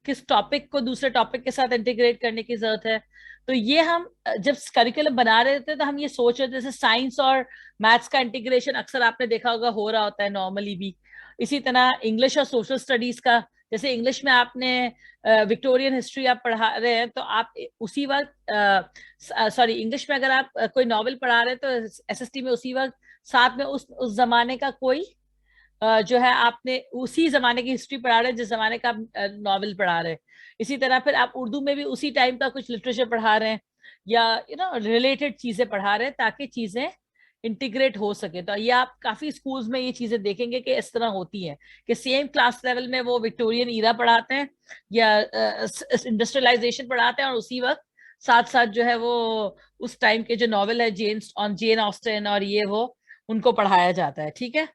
किस टॉपिक को दूसरे टॉपिक के साथ इंटीग्रेट करने की जरूरत है. तो ये हम जब करिकुलम बना रहे थे तो हम ये सोच रहे थे जैसे साइंस और मैथ्स का इंटीग्रेशन अक्सर आपने देखा होगा हो रहा होता है नॉर्मली भी. इसी तरह इंग्लिश और सोशल स्टडीज का, जैसे इंग्लिश में आपने विक्टोरियन हिस्ट्री आप पढ़ा रहे हैं तो आप उसी वक्त सॉरी इंग्लिश में अगर आप कोई नॉवेल पढ़ा रहे हैं तो एसएसटी में उसी वक्त साथ में उस जमाने का कोई जो है आपने उसी जमाने की हिस्ट्री पढ़ा रहे हैं जिस जमाने का आप नॉवेल पढ़ा रहे हैं. इसी तरह फिर आप उर्दू में भी उसी टाइम का कुछ लिटरेचर पढ़ा रहे हैं या रिलेटेड चीजें पढ़ा रहे हैं ताकि चीजें इंटीग्रेट हो सके. तो ये आप काफी स्कूल्स में ये चीजें देखेंगे कि इस तरह होती हैं कि सेम क्लास लेवल में वो विक्टोरियन ईरा पढ़ाते हैं या इंडस्ट्रियलाइजेशन पढ़ाते हैं और उसी वक्त साथ साथ जो है वो उस टाइम के जो नॉवेल है जेन ऑस्टिन और ये वो उनको पढ़ाया जाता है. ठीक है.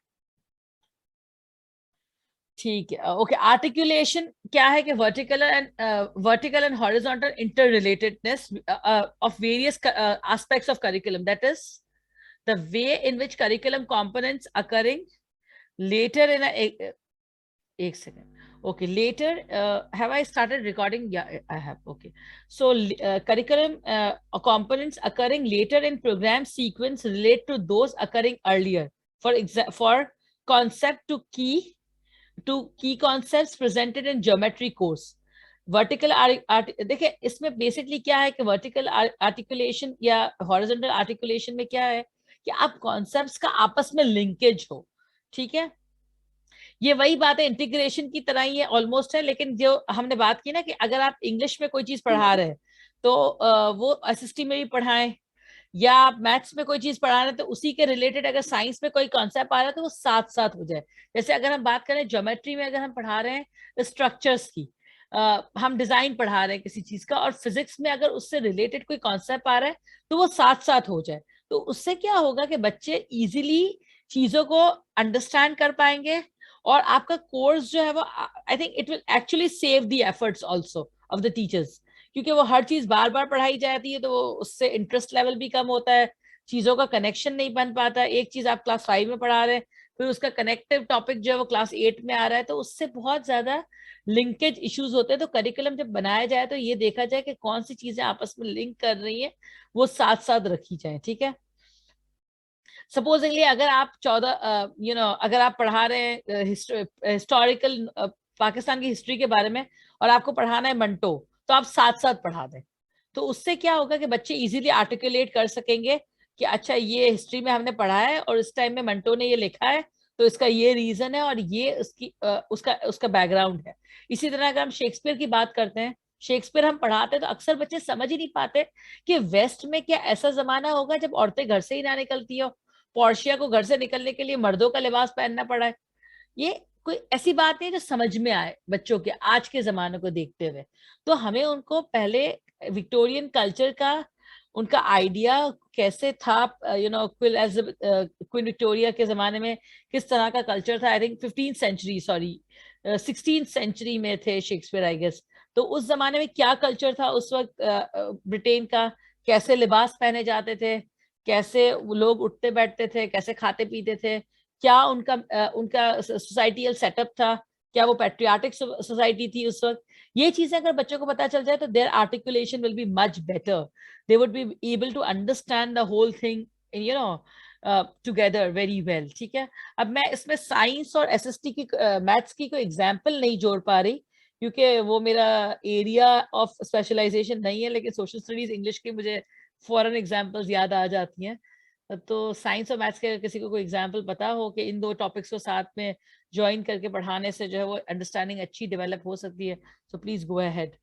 ठीक है. ओके, आर्टिकुलेशन क्या है कि vertical and horizontal interrelatedness of various aspects of curriculum, that is the way in which curriculum components occurring later in एक second. Okay, later have I started recording? Yeah, I have. Okay, so curriculum components occurring later in program sequence relate to those occurring earlier. For concept to key concepts presented in geometry course. Vertical देखिए इसमें basically क्या है कि vertical articulation या horizontal articulation में क्या है कि आप कॉन्सेप्ट्स का आपस में लिंकेज हो. ठीक है. ये वही बात है इंटीग्रेशन की तरह ही है ऑलमोस्ट है. लेकिन जो हमने बात की ना कि अगर आप इंग्लिश में कोई चीज पढ़ा रहे हैं तो वो एसएसटी में भी पढ़ाएं या आप मैथ्स में कोई चीज पढ़ा रहे हैं तो उसी के रिलेटेड अगर साइंस में कोई कॉन्सेप्ट आ रहा है तो वो साथ साथ हो जाए. जैसे अगर हम बात करें ज्योमेट्री में अगर हम पढ़ा रहे हैं स्ट्रक्चर्स की, हम डिजाइन पढ़ा रहे हैं किसी चीज का और फिजिक्स में अगर उससे रिलेटेड कोई कॉन्सेप्ट आ रहा है तो वो साथ साथ हो जाए. तो उससे क्या होगा कि बच्चे इजीली चीजों को अंडरस्टैंड कर पाएंगे और आपका कोर्स जो है वो I think it will actually save the efforts also of the teachers, क्योंकि वो हर चीज बार बार पढ़ाई जाती है तो उससे इंटरेस्ट लेवल भी कम होता है, चीजों का कनेक्शन नहीं बन पाता. एक चीज आप क्लास 5 में पढ़ा रहे हैं फिर उसका कनेक्टिव टॉपिक जो है वो क्लास 8 में आ रहा है तो उससे बहुत ज्यादा लिंकेज इश्यूज होते हैं. तो करिकुलम जब बनाया जाए तो ये देखा जाए कि कौन सी चीजें आपस में लिंक कर रही हैं वो साथ साथ रखी जाए. ठीक है. सपोजिंगली अगर आप 14 अगर आप पढ़ा रहे हैं हिस्टोरिकल पाकिस्तान की हिस्ट्री के बारे में और आपको पढ़ाना है मंटो तो आप साथ साथ पढ़ा दें. तो उससे क्या होगा कि बच्चे इजीली आर्टिकुलेट कर सकेंगे कि अच्छा ये हिस्ट्री में हमने पढ़ा है और इस टाइम में मंटो ने ये लिखा है तो इसका ये रीजन है और ये उसका बैकग्राउंड है. इसी तरह अगर हम शेक्सपियर की बात करते हैं, शेक्सपियर हम पढ़ाते हैं तो अक्सर बच्चे समझ ही नहीं पाते कि वेस्ट में क्या ऐसा जमाना होगा जब औरतें घर से ही ना निकलती हो, पोर्शिया को घर से निकलने के लिए मर्दों का लिबास पहनना पड़ा है. ये कोई ऐसी बात नहीं जो समझ में आए बच्चों के आज के जमाने को देखते हुए. तो हमें उनको पहले विक्टोरियन कल्चर का उनका आइडिया कैसे था, क्वीन विक्टोरिया के जमाने में किस तरह का कल्चर था. आई थिंक 16th सेंचुरी में थे शेक्सपियर आई गेस. तो उस जमाने में क्या कल्चर था उस वक्त ब्रिटेन का, कैसे लिबास पहने जाते थे, कैसे लोग उठते बैठते थे, कैसे खाते पीते थे, क्या उनका सोसाइटियल सेटअप था, क्या वो पैट्रियाटिक सोसाइटी थी उस वक्त। ये चीजें अगर बच्चों को पता चल जाए तो there articulation will be much better, they would be able to understand the whole thing you know together very well. ठीक है, अब मैं इसमें साइंस और एसएसटी की मैथ्स की कोई एग्जाम्पल नहीं जोड़ पा रही क्योंकि वो मेरा एरिया ऑफ स्पेशलाइजेशन नहीं है, लेकिन सोशल स्टडीज इंग्लिश की मुझे फॉरेन एग्जाम्पल्स याद आ जाती हैं। तो साइंस और मैथ्स के किसी को कोई एग्जाम्पल पता हो कि इन दो टॉपिक्स को साथ में ज्वाइन करके पढ़ाने से जो है वो अंडरस्टैंडिंग अच्छी डेवलप हो सकती है, सो प्लीज गो अहेड।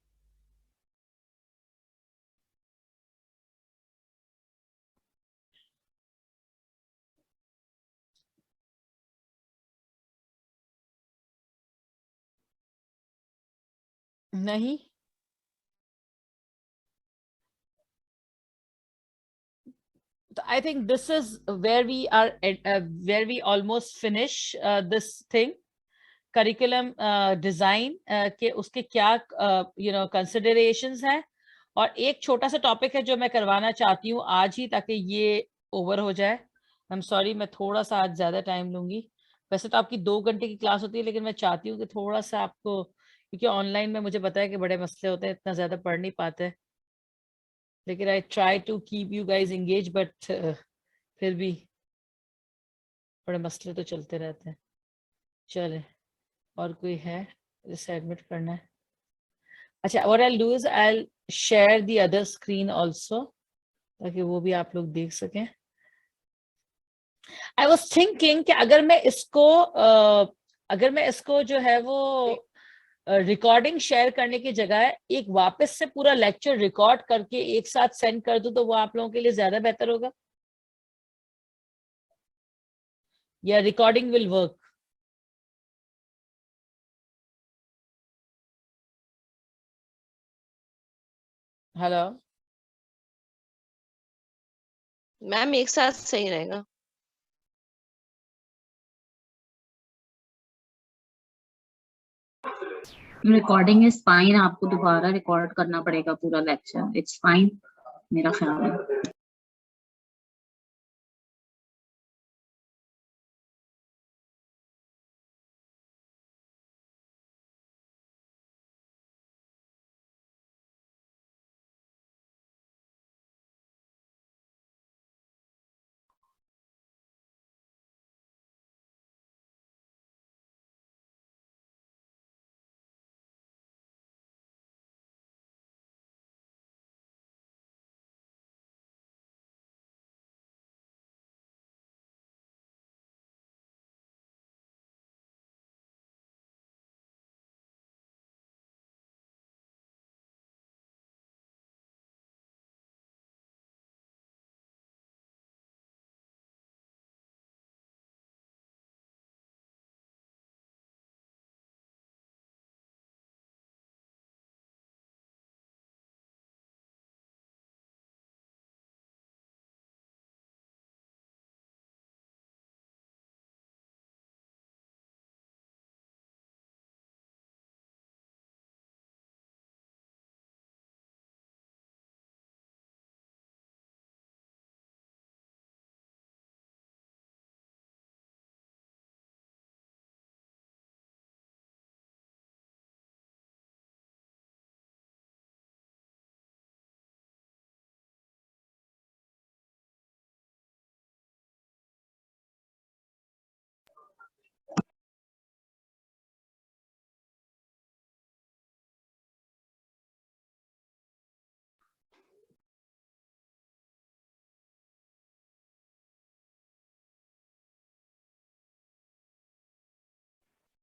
नहीं, I think this is where we are where we almost finish this thing, curriculum design के उसके क्या considerations हैं, और एक छोटा सा टॉपिक है जो मैं करवाना चाहती हूँ आज ही ताकि ये ओवर हो जाए। आई एम सॉरी, मैं थोड़ा सा आज ज्यादा टाइम लूंगी। वैसे तो आपकी 2 घंटे की क्लास होती है, लेकिन मैं चाहती हूँ कि थोड़ा सा आपको, क्योंकि ऑनलाइन में मुझे पता है कि बड़े मसले होते हैं, इतना ज्यादा पढ़ नहीं पाते, लेकिन I try to keep you guys engage, but फिर भी बड़े मसले तो चलते रहते हैं। चले, और कोई है जिसे एडमिट करना है? अच्छा, what I'll do is I'll share the other screen also ताकि वो भी आप लोग देख सकें। I was thinking कि अगर मैं इसको जो है वो रिकॉर्डिंग शेयर करने की जगह एक वापस से पूरा लेक्चर रिकॉर्ड करके एक साथ सेंड कर दूं तो वो आप लोगों के लिए ज्यादा बेहतर होगा, या recording will work? Hello ma'am, एक साथ सही रहेगा। रिकॉर्डिंग इज फाइन, आपको दोबारा रिकॉर्ड करना पड़ेगा पूरा लेक्चर, इट्स फाइन मेरा ख्याल है।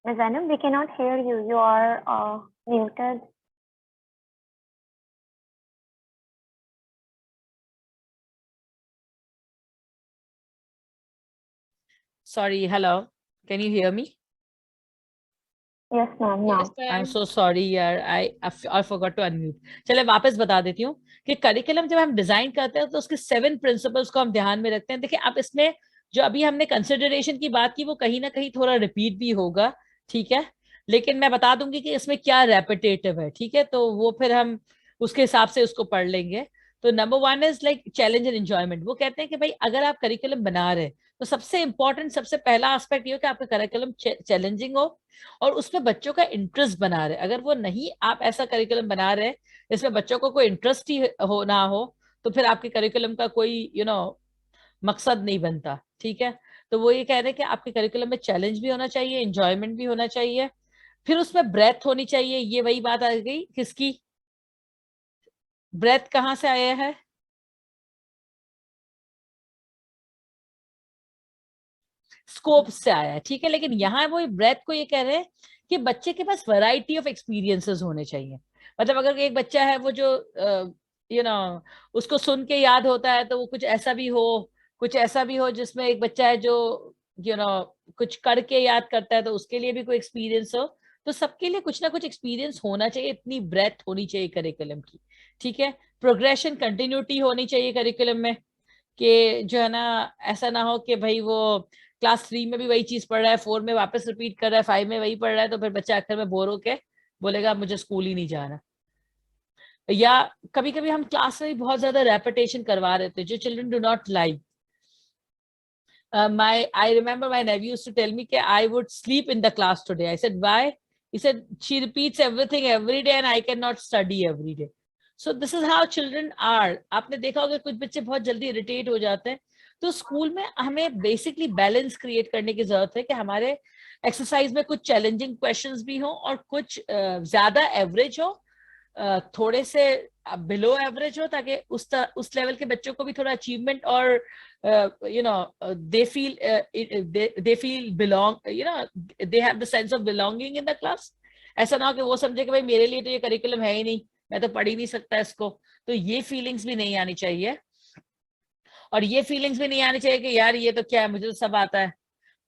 Ms. Zainab, we cannot hear you. You are muted. Sorry, hello. Can you hear me? Yes, ma'am. Now. Yes, I'm ma'am. so sorry यार, I forgot to unmute. चले वापस बता देती हूँ कि करिकुलम जब हम डिजाइन करते हैं तो उसके 7 प्रिंसिपल्स को हम ध्यान में रखते हैं। देखिए, अब इसमें जो अभी हमने कंसिडरेशन की बात की वो कहीं ना कहीं थोड़ा रिपीट भी होगा, ठीक है, लेकिन मैं बता दूंगी कि इसमें क्या रेपिटेटिव है, ठीक है, तो वो फिर हम उसके हिसाब से उसको पढ़ लेंगे। तो number 1 is like challenge and enjoyment. वो कहते हैं कि भाई अगर आप करिकुलम बना रहे तो सबसे इम्पोर्टेंट, सबसे पहला एस्पेक्ट ये हो कि आपका करिकुलम चैलेंजिंग हो और उसमें बच्चों का इंटरेस्ट बना रहे। अगर वो नहीं, आप ऐसा करिकुलम बना रहे इसमें बच्चों को कोई इंटरेस्ट ही हो ना हो, तो फिर आपके करिकुलम का कोई मकसद नहीं बनता। ठीक है, तो वो ये कह रहे हैं कि आपके करिकुलम में चैलेंज भी होना चाहिए, एंजॉयमेंट भी होना चाहिए, फिर उसमें ब्रेथ होनी चाहिए। ये वही बात आ गई किसकी, ब्रेथ कहाँ से आया है, स्कोप से आया है। ठीक है, लेकिन यहाँ वो ब्रेथ को ये कह रहे हैं कि बच्चे के पास वैरायटी ऑफ एक्सपीरियंसेस होने चाहिए। मतलब अगर एक बच्चा है वो जो उसको सुन के याद होता है, तो वो कुछ ऐसा भी हो, कुछ ऐसा भी हो जिसमें एक बच्चा है जो कुछ करके याद करता है, तो उसके लिए भी कोई एक्सपीरियंस हो। तो सबके लिए कुछ ना कुछ एक्सपीरियंस होना चाहिए, इतनी ब्रेथ होनी चाहिए करिकुलम की। ठीक है, प्रोग्रेशन, कंटिन्यूटी होनी चाहिए करिकुलम में, कि जो है ना ऐसा ना हो कि भाई वो क्लास 3 में भी वही चीज पढ़ रहा है, 4 में वापस रिपीट कर रहा है, 5 में वही पढ़ रहा है, तो फिर बच्चा आखिर में बोर होके बोलेगा मुझे स्कूल ही नहीं जाना। या कभी कभी हम क्लास में भी बहुत ज्यादा रेपिटेशन करवा रहे थे, जो children do not like. I remember my nephew used to tell me that I would sleep in the class today. I said, why? He said, she repeats everything every day and I cannot study every day. So this is how children are. आपने देखा होगा कुछ बच्चे बहुत जल्दी irritate हो जाते हैं। तो स्कूल में हमें बेसिकली बैलेंस क्रिएट करने की जरूरत है कि हमारे एक्सरसाइज में कुछ चैलेंजिंग क्वेश्चंस भी हो और कुछ ज्यादा एवरेज हो, थोड़े से बिलो एवरेज हो, ताकि उस लेवल के बच्चों को भी थोड़ा अचीवमेंट और they feel belong, they have the sense of belonging in the class. ऐसा ना हो कि वो समझे कि भाई मेरे लिए तो ये करिकुलम है ही नहीं, मैं तो पढ़ ही नहीं सकता इसको। तो ये फीलिंग्स भी नहीं आनी चाहिए, और ये फीलिंग्स भी नहीं आनी चाहिए कि यार ये तो क्या है, मुझे तो सब आता है।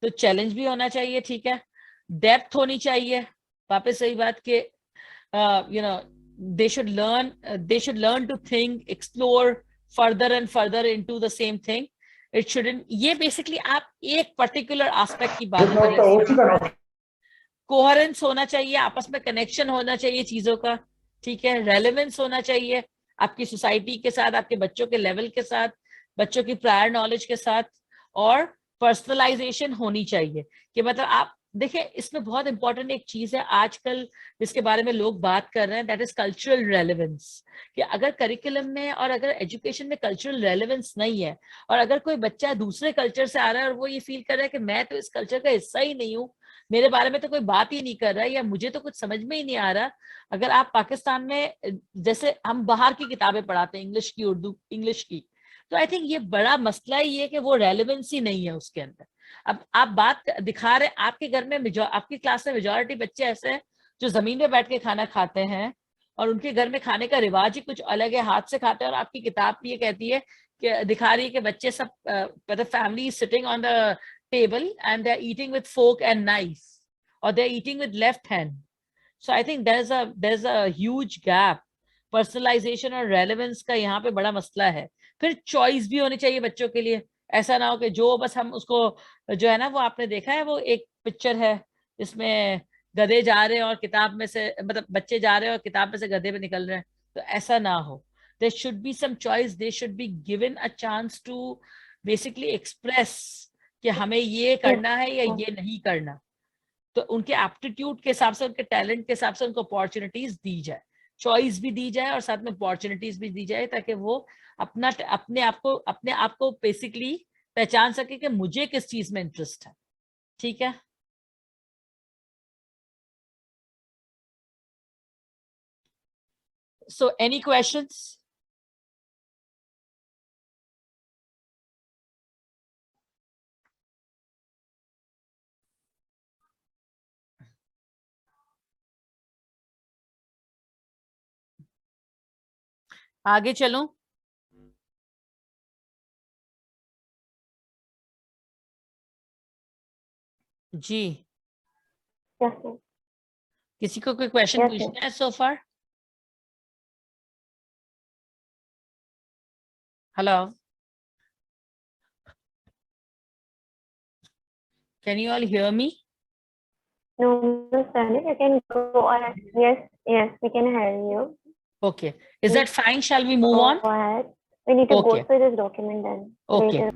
तो चैलेंज भी होना चाहिए। ठीक है, डेप्थ होनी चाहिए। वापस सही बात कि they should learn to think, explore further and further into the same thing. It shouldn't, ये बेसिकली आप एक पर्टिकुलर एस्पेक्ट की बात कर रहे हैं। कोहेरेंस होना चाहिए, आपस में कनेक्शन होना चाहिए चीजों का। ठीक है, रेलेवेंस होना चाहिए आपकी सोसाइटी के साथ, आपके बच्चों के लेवल के साथ, बच्चों की प्रायर नॉलेज के साथ, और पर्सनलाइजेशन होनी चाहिए। कि मतलब आप देखिए, इसमें बहुत इंपॉर्टेंट एक चीज है आजकल जिसके बारे में लोग बात कर रहे हैं, दैट इज कल्चरल रेलेवेंस। कि अगर करिकुलम में और अगर एजुकेशन में कल्चरल रेलेवेंस नहीं है, और अगर कोई बच्चा दूसरे कल्चर से आ रहा है और वो ये फील कर रहा है कि मैं तो इस कल्चर का हिस्सा ही नहीं हूँ, मेरे बारे में तो कोई बात ही नहीं कर रहा है, या मुझे तो कुछ समझ में ही नहीं आ रहा। अगर आप पाकिस्तान में, जैसे हम बाहर की किताबें पढ़ाते हैं, इंग्लिश की, उर्दू इंग्लिश की, तो आई थिंक ये बड़ा मसला ही है कि वो रेलेवेंस ही नहीं है उसके अंदर। अब आप बात दिखा रहे, आपके घर में आपकी क्लास में मेजॉरिटी बच्चे ऐसे हैं जो जमीन पे बैठ के खाना खाते हैं, और उनके घर में खाने का रिवाज ही कुछ अलग है, हाथ से खाते हैं। और आपकी किताब भी ये कहती है कि दिखा रही है कि बच्चे सब, मतलब family sitting on the table and they are eating with fork and knife, और they are eating with left hand. So I think there is a huge gap. Personalization और रेलेवेंस का यहाँ पे बड़ा मसला है। फिर चॉइस भी होनी चाहिए बच्चों के लिए। ऐसा ना हो कि जो बस हम उसको, जो है ना, वो आपने देखा है वो एक पिक्चर है जिसमें गधे जा रहे हैं और किताब में से, मतलब बच्चे जा रहे हैं और किताब में से गधे पे निकल रहे हैं। तो ऐसा ना हो। There should be some choice, they should be given a chance to basically express कि हमें ये करना है या ये नहीं करना। तो उनके एप्टीट्यूड के हिसाब से, उनके टैलेंट के हिसाब से उनको अपॉर्चुनिटीज दी जाए, चॉइस भी दी जाए और साथ में अपॉर्चुनिटीज भी दी जाए, ताकि वो अपने आप को बेसिकली पहचान सके कि मुझे किस चीज में इंटरेस्ट है। ठीक है, सो एनी क्वेश्चंस? आगे चलूं? जी, Yes, sir. किसी को कोई क्वेश्चन Yes, sir. पूछना है so far? Hello, can you all hear me? No, sir, you can go on. Yes, we can hear you. Okay, is that fine? Shall we move Go on? ahead. We need to Okay. go through this document then. Okay. Later.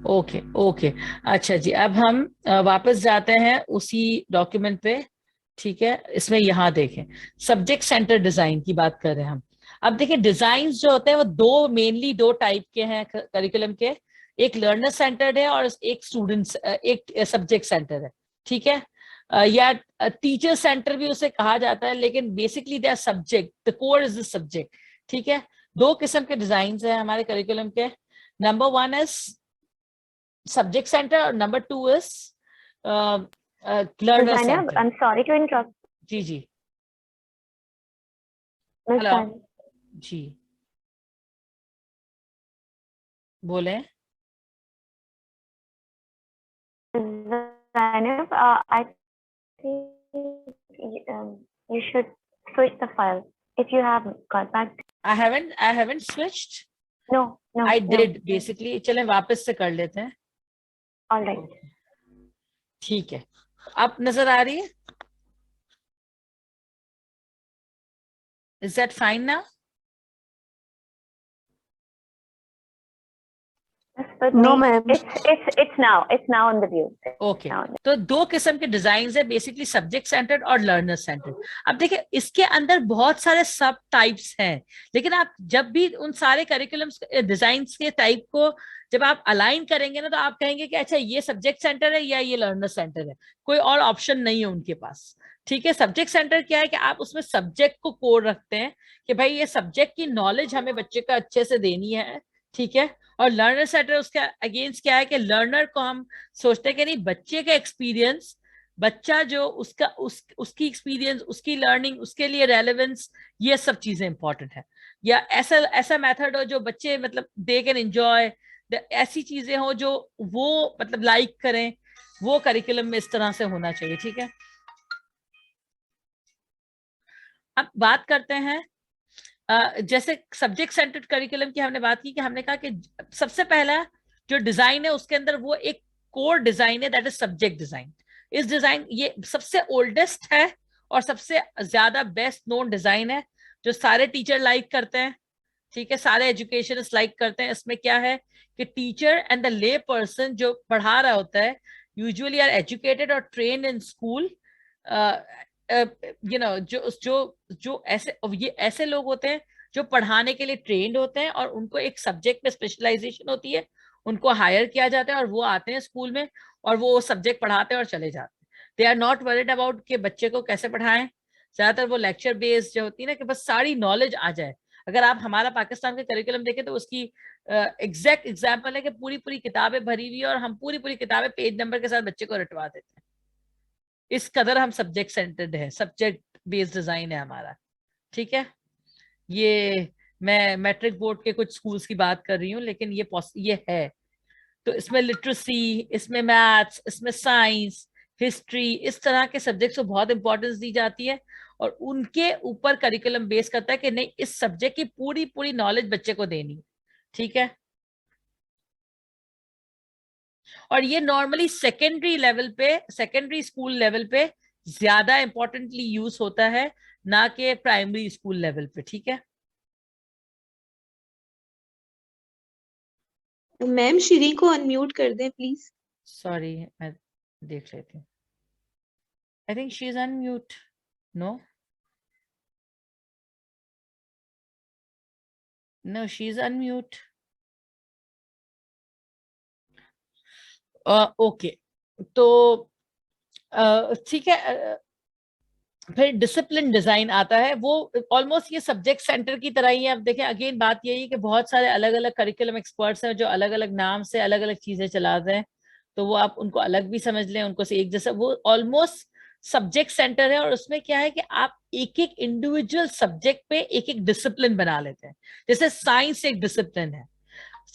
Okay okay, अच्छा जी, अब हम वापस जाते हैं उसी document पे, ठीक है। इसमें यहाँ देखें, सब्जेक्ट सेंटर डिजाइन की बात कर रहे हैं हम। अब देखिए, डिजाइन जो होते हैं वो दो मेनली दो टाइप के हैं करिकुलम के, एक लर्नर सेंटर्ड है और एक स्टूडेंट्स एक सब्जेक्ट सेंटर है, ठीक है। या टीचर सेंटर भी उसे कहा जाता है, लेकिन basically they are subject, the core is the subject, ठीक है। दो किस्म के डिजाइन हैं हमारे करिकुलम के। नंबर 1 इज subject center और number 2 is learner Zainab, center. I'm sorry to interrupt. जी जी Miss हेलो Zainab. जी बोले। Zainab, I think you should switch the file if you have got back. I haven't switched. No, I no. did basically. चलें वापस से कर लेते हैं। All right. ठीक है, अब नजर आ रही है? Is that fine now? No, ma'am. It's now on the view. Okay तो दो किस्म के डिजाइन है, बेसिकली सब्जेक्ट सेंटर्ड और लर्नर सेंटर्ड। अब देखिए, इसके अंदर बहुत सारे सब टाइप्स हैं, लेकिन आप जब भी उन सारे करिकुलम्स डिजाइन के टाइप को जब आप अलाइन करेंगे ना, तो आप कहेंगे कि अच्छा ये सब्जेक्ट सेंटर है या ये लर्नर सेंटर है, कोई और ऑप्शन नहीं है उनके पास, ठीक है। सब्जेक्ट सेंटर क्या है कि आप उसमें सब्जेक्ट को कोर रखते हैं कि भाई ये सब्जेक्ट की नॉलेज हमें बच्चे को अच्छे से देनी है, ठीक है। और लर्नर सेंटर उसके अगेंस्ट क्या है कि लर्नर को हम सोचते हैं कि नहीं, बच्चे का एक्सपीरियंस, बच्चा जो उसकी एक्सपीरियंस, उसकी लर्निंग, उसके लिए रेलेवेंस, ये सब चीजें इंपॉर्टेंट है। या ऐसा मेथड हो जो बच्चे मतलब दे कैन एंजॉय, ऐसी चीजें हो जो वो मतलब लाइक करें, वो करिकुलम में इस तरह से होना चाहिए, ठीक है। अब बात करते हैं जैसे सब्जेक्ट सेंटर्ड करिकुलम की हमने बात की कि हमने कहा कि सबसे पहला जो डिजाइन है उसके अंदर वो एक कोर डिजाइन है, दैट इज सब्जेक्ट डिजाइन। इस डिजाइन ये सबसे ओल्डेस्ट है और सबसे ज्यादा बेस्ट नोन डिजाइन है, जो सारे टीचर लाइक करते हैं, ठीक है, सारे एजुकेशनिस्ट लाइक करते हैं। इसमें क्या है कि टीचर एंड द ले पर्सन जो पढ़ा रहा होता है यूजुअली आर एजुकेटेड और ट्रेन्ड इन स्कूल, जो ऐसे लोग होते हैं जो पढ़ाने के लिए ट्रेंड होते हैं और उनको एक सब्जेक्ट में स्पेशलाइजेशन होती है, उनको हायर किया जाता है और वो आते हैं स्कूल में और वो सब्जेक्ट पढ़ाते हैं और चले जाते हैं। They are not worried about कि बच्चे को कैसे पढ़ाएं, ज्यादातर वो लेक्चर बेस्ड जो होती है ना, कि बस सारी नॉलेज आ जाए। अगर आप हमारा पाकिस्तान का करिकुलम देखें तो उसकी एग्जैक्ट एग्जाम्पल है कि पूरी पूरी किताबें भरी हुई है और हम पूरी पूरी किताबें पेज नंबर के साथ बच्चे को रटवा देते हैं। इस कदर हम सब्जेक्ट सेंटर्ड है, सब्जेक्ट बेस्ड डिजाइन है हमारा, ठीक है। ये मैं मैट्रिक बोर्ड के कुछ स्कूल्स की बात कर रही हूँ, लेकिन ये है। तो इसमें लिटरेसी, इसमें मैथ्स, इसमें साइंस, हिस्ट्री, इस तरह के सब्जेक्ट्स को बहुत इंपॉर्टेंस दी जाती है और उनके ऊपर करिकुलम बेस करता है कि नहीं, इस सब्जेक्ट की पूरी पूरी नॉलेज बच्चे को देनी है, ठीक है। और ये नॉर्मली सेकेंडरी लेवल पे, सेकेंडरी स्कूल लेवल पे ज्यादा इंपॉर्टेंटली यूज होता है, ना कि प्राइमरी स्कूल लेवल पे, ठीक है। मैम शीरी को अनम्यूट कर दें प्लीज। सॉरी, मैं देख लेती हूँ। I think she is unmute. No no, she is unmute. Okay, तो ठीक है। फिर डिसिप्लिन डिजाइन आता है, वो ऑलमोस्ट ये सब्जेक्ट सेंटर की तरह ही है। अब देखें, अगेन बात यही है कि बहुत सारे अलग अलग करिकुलम एक्सपर्ट्स हैं जो अलग अलग नाम से अलग अलग चीजें चलाते हैं, तो वो आप उनको अलग भी समझ लें, उनको से एक जैसा, वो ऑलमोस्ट सब्जेक्ट सेंटर है। और उसमें क्या है कि आप एक एक इंडिविजुअल सब्जेक्ट पे एक एक डिसिप्लिन बना लेते हैं। जैसे साइंस एक डिसिप्लिन है,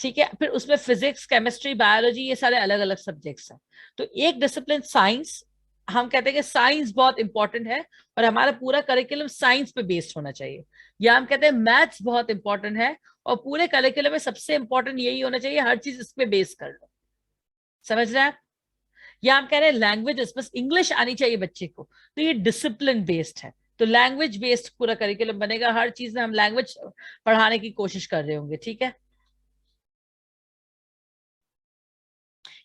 ठीक है, फिर उसमें फिजिक्स, केमिस्ट्री, बायोलॉजी, ये सारे अलग अलग सब्जेक्ट्स हैं। तो एक डिसिप्लिन साइंस, हम कहते हैं कि साइंस बहुत इंपॉर्टेंट है और हमारा पूरा करिकुलम साइंस पे बेस्ड होना चाहिए। या हम कहते हैं मैथ्स बहुत इंपॉर्टेंट है और पूरे करिकुलम में सबसे इंपॉर्टेंट यही होना चाहिए, हर चीज इस पे बेस कर लो, समझ रहे हैं आप। या हम कह रहे हैं लैंग्वेजेस, बस इंग्लिश आनी चाहिए बच्चे को, तो ये डिसिप्लिन बेस्ड है। तो लैंग्वेज बेस्ड पूरा करिकुलम बनेगा, हर चीज में हम लैंग्वेज पढ़ाने की कोशिश कर रहे होंगे, ठीक है।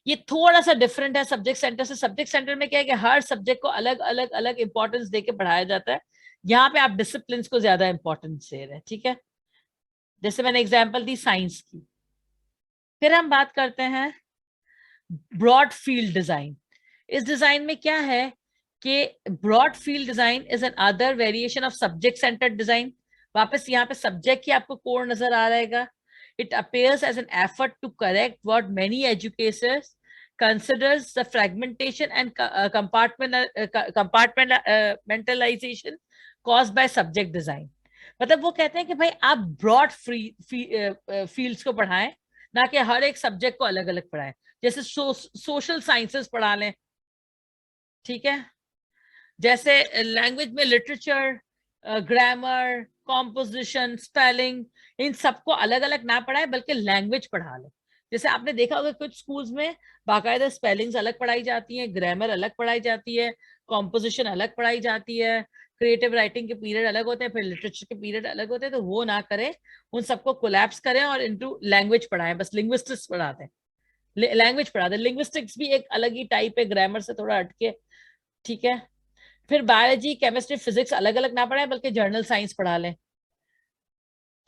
ये थोड़ा सा डिफरेंट है सब्जेक्ट सेंटर से। सब्जेक्ट सेंटर में क्या है कि हर सब्जेक्ट को अलग अलग अलग इंपॉर्टेंस देके पढ़ाया जाता है, यहाँ पे आप डिसिप्लिन को ज्यादा इंपॉर्टेंस दे रहे हैं, ठीक है। जैसे मैंने एग्जांपल दी साइंस की। फिर हम बात करते हैं ब्रॉड फील्ड डिजाइन। इस डिजाइन में क्या है कि broad field design is another variation of subject centered design. वापस यहाँ पे सब्जेक्ट ही आपको कोर नजर आ रहेगा। It appears as an effort to correct what many educators considers the fragmentation and compartmentalization caused by subject design। मतलब वो कहते हैं कि भाई आप ब्रॉड फील्ड्स को पढ़ाएं, ना कि हर एक सब्जेक्ट को अलग अलग पढ़ाएं। जैसे सोशल साइंसेस पढ़ा लें, ठीक है। जैसे लैंग्वेज में लिटरेचर, ग्रामर, कॉम्पोजिशन, स्पेलिंग, इन सबको अलग अलग ना पढ़ाए बल्कि लैंग्वेज पढ़ा ले। जैसे आपने देखा होगा कुछ स्कूल्स में बाकायदा स्पेलिंग्स अलग पढ़ाई जाती हैं, ग्रामर अलग पढ़ाई जाती है, कॉम्पोजिशन अलग पढ़ाई जाती है, क्रिएटिव राइटिंग के पीरियड अलग होते हैं, फिर लिटरेचर के पीरियड अलग होते हैं। तो वो ना करें, उन सबको कोलैप्स करें और इनटू लैंग्वेज पढ़ाएं। बस लिंग्विस्टिक्स पढ़ाते हैं, लैंग्वेज पढ़ाते हैं। लिंग्विस्टिक्स भी एक अलग ही टाइप है, ग्रामर से थोड़ा हटके, ठीक है। फिर बायोलॉजी, केमिस्ट्री, फिजिक्स अलग अलग ना पढ़ाएं बल्कि जर्नल साइंस पढ़ा लें,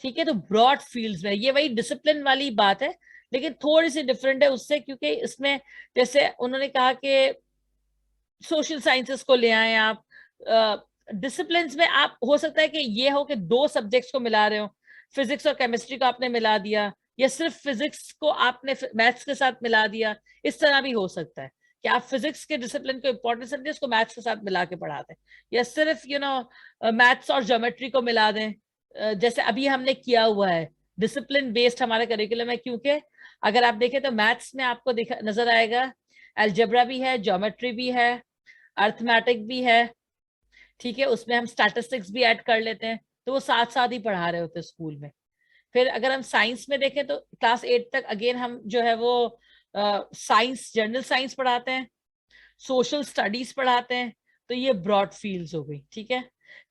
ठीक है। तो ब्रॉड फील्ड्स में ये वही डिसिप्लिन वाली बात है, लेकिन थोड़ी सी डिफरेंट है उससे, क्योंकि इसमें जैसे उन्होंने कहा कि सोशल साइंसेस को ले आए आप। डिसिप्लिन में आप हो सकता है कि ये हो कि दो सब्जेक्ट्स को मिला रहे हो, फिजिक्स और केमिस्ट्री को आपने मिला दिया, या सिर्फ फिजिक्स को आपने मैथ्स के साथ मिला दिया। इस तरह भी हो सकता है कि आप फिजिक्स के डिसिप्लिन को इंपॉर्टेंस समझे, उसको मैथ्स के साथ मिला के पढ़ा दें, या सिर्फ मैथ्स और ज्योमेट्री को मिला दें, जैसे अभी हमने किया हुआ है। डिसिप्लिन बेस्ड हमारा करिकुलम है, क्योंकि अगर आप देखें तो मैथ्स में आपको नजर आएगा अलजेब्रा भी है, ज्योमेट्री भी है, अर्थमेटिक भी है, ठीक है। उसमें हम स्टैटिस्टिक्स भी ऐड कर लेते हैं, तो वो साथ साथ ही पढ़ा रहे होते हैं स्कूल में। फिर अगर हम साइंस में देखें तो क्लास 8 तक अगेन हम जो है वो साइंस, जनरल साइंस पढ़ाते हैं, सोशल स्टडीज पढ़ाते हैं। तो ये ब्रॉड फील्ड्स हो गई, ठीक है।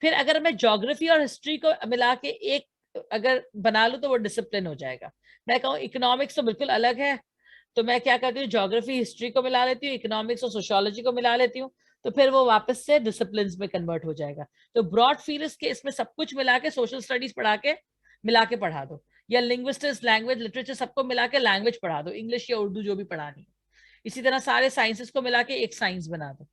फिर अगर मैं ज्योग्राफी और हिस्ट्री को मिला के एक अगर बना लूं तो वो डिसिप्लिन हो जाएगा। मैं कहूँ इकोनॉमिक्स तो बिल्कुल अलग है, तो मैं क्या करती हूँ, ज्योग्राफी हिस्ट्री को मिला लेती हूँ, इकोनॉमिक्स और सोशियोलॉजी को मिला लेती हूँ, तो फिर वो वापस से डिसिप्लिन में कन्वर्ट हो जाएगा। तो ब्रॉड फील्ड्स के इसमें सब कुछ मिला के सोशल स्टडीज पढ़ा के मिला के पढ़ा दो, या लिंग्विस्टिक्स, लैंग्वेज, लिटरेचर सबको मिला के लैंग्वेज पढ़ा दो, इंग्लिश या उर्दू जो भी पढ़ानी है। इसी तरह सारे साइंसेस को मिला के एक साइंस बना दो,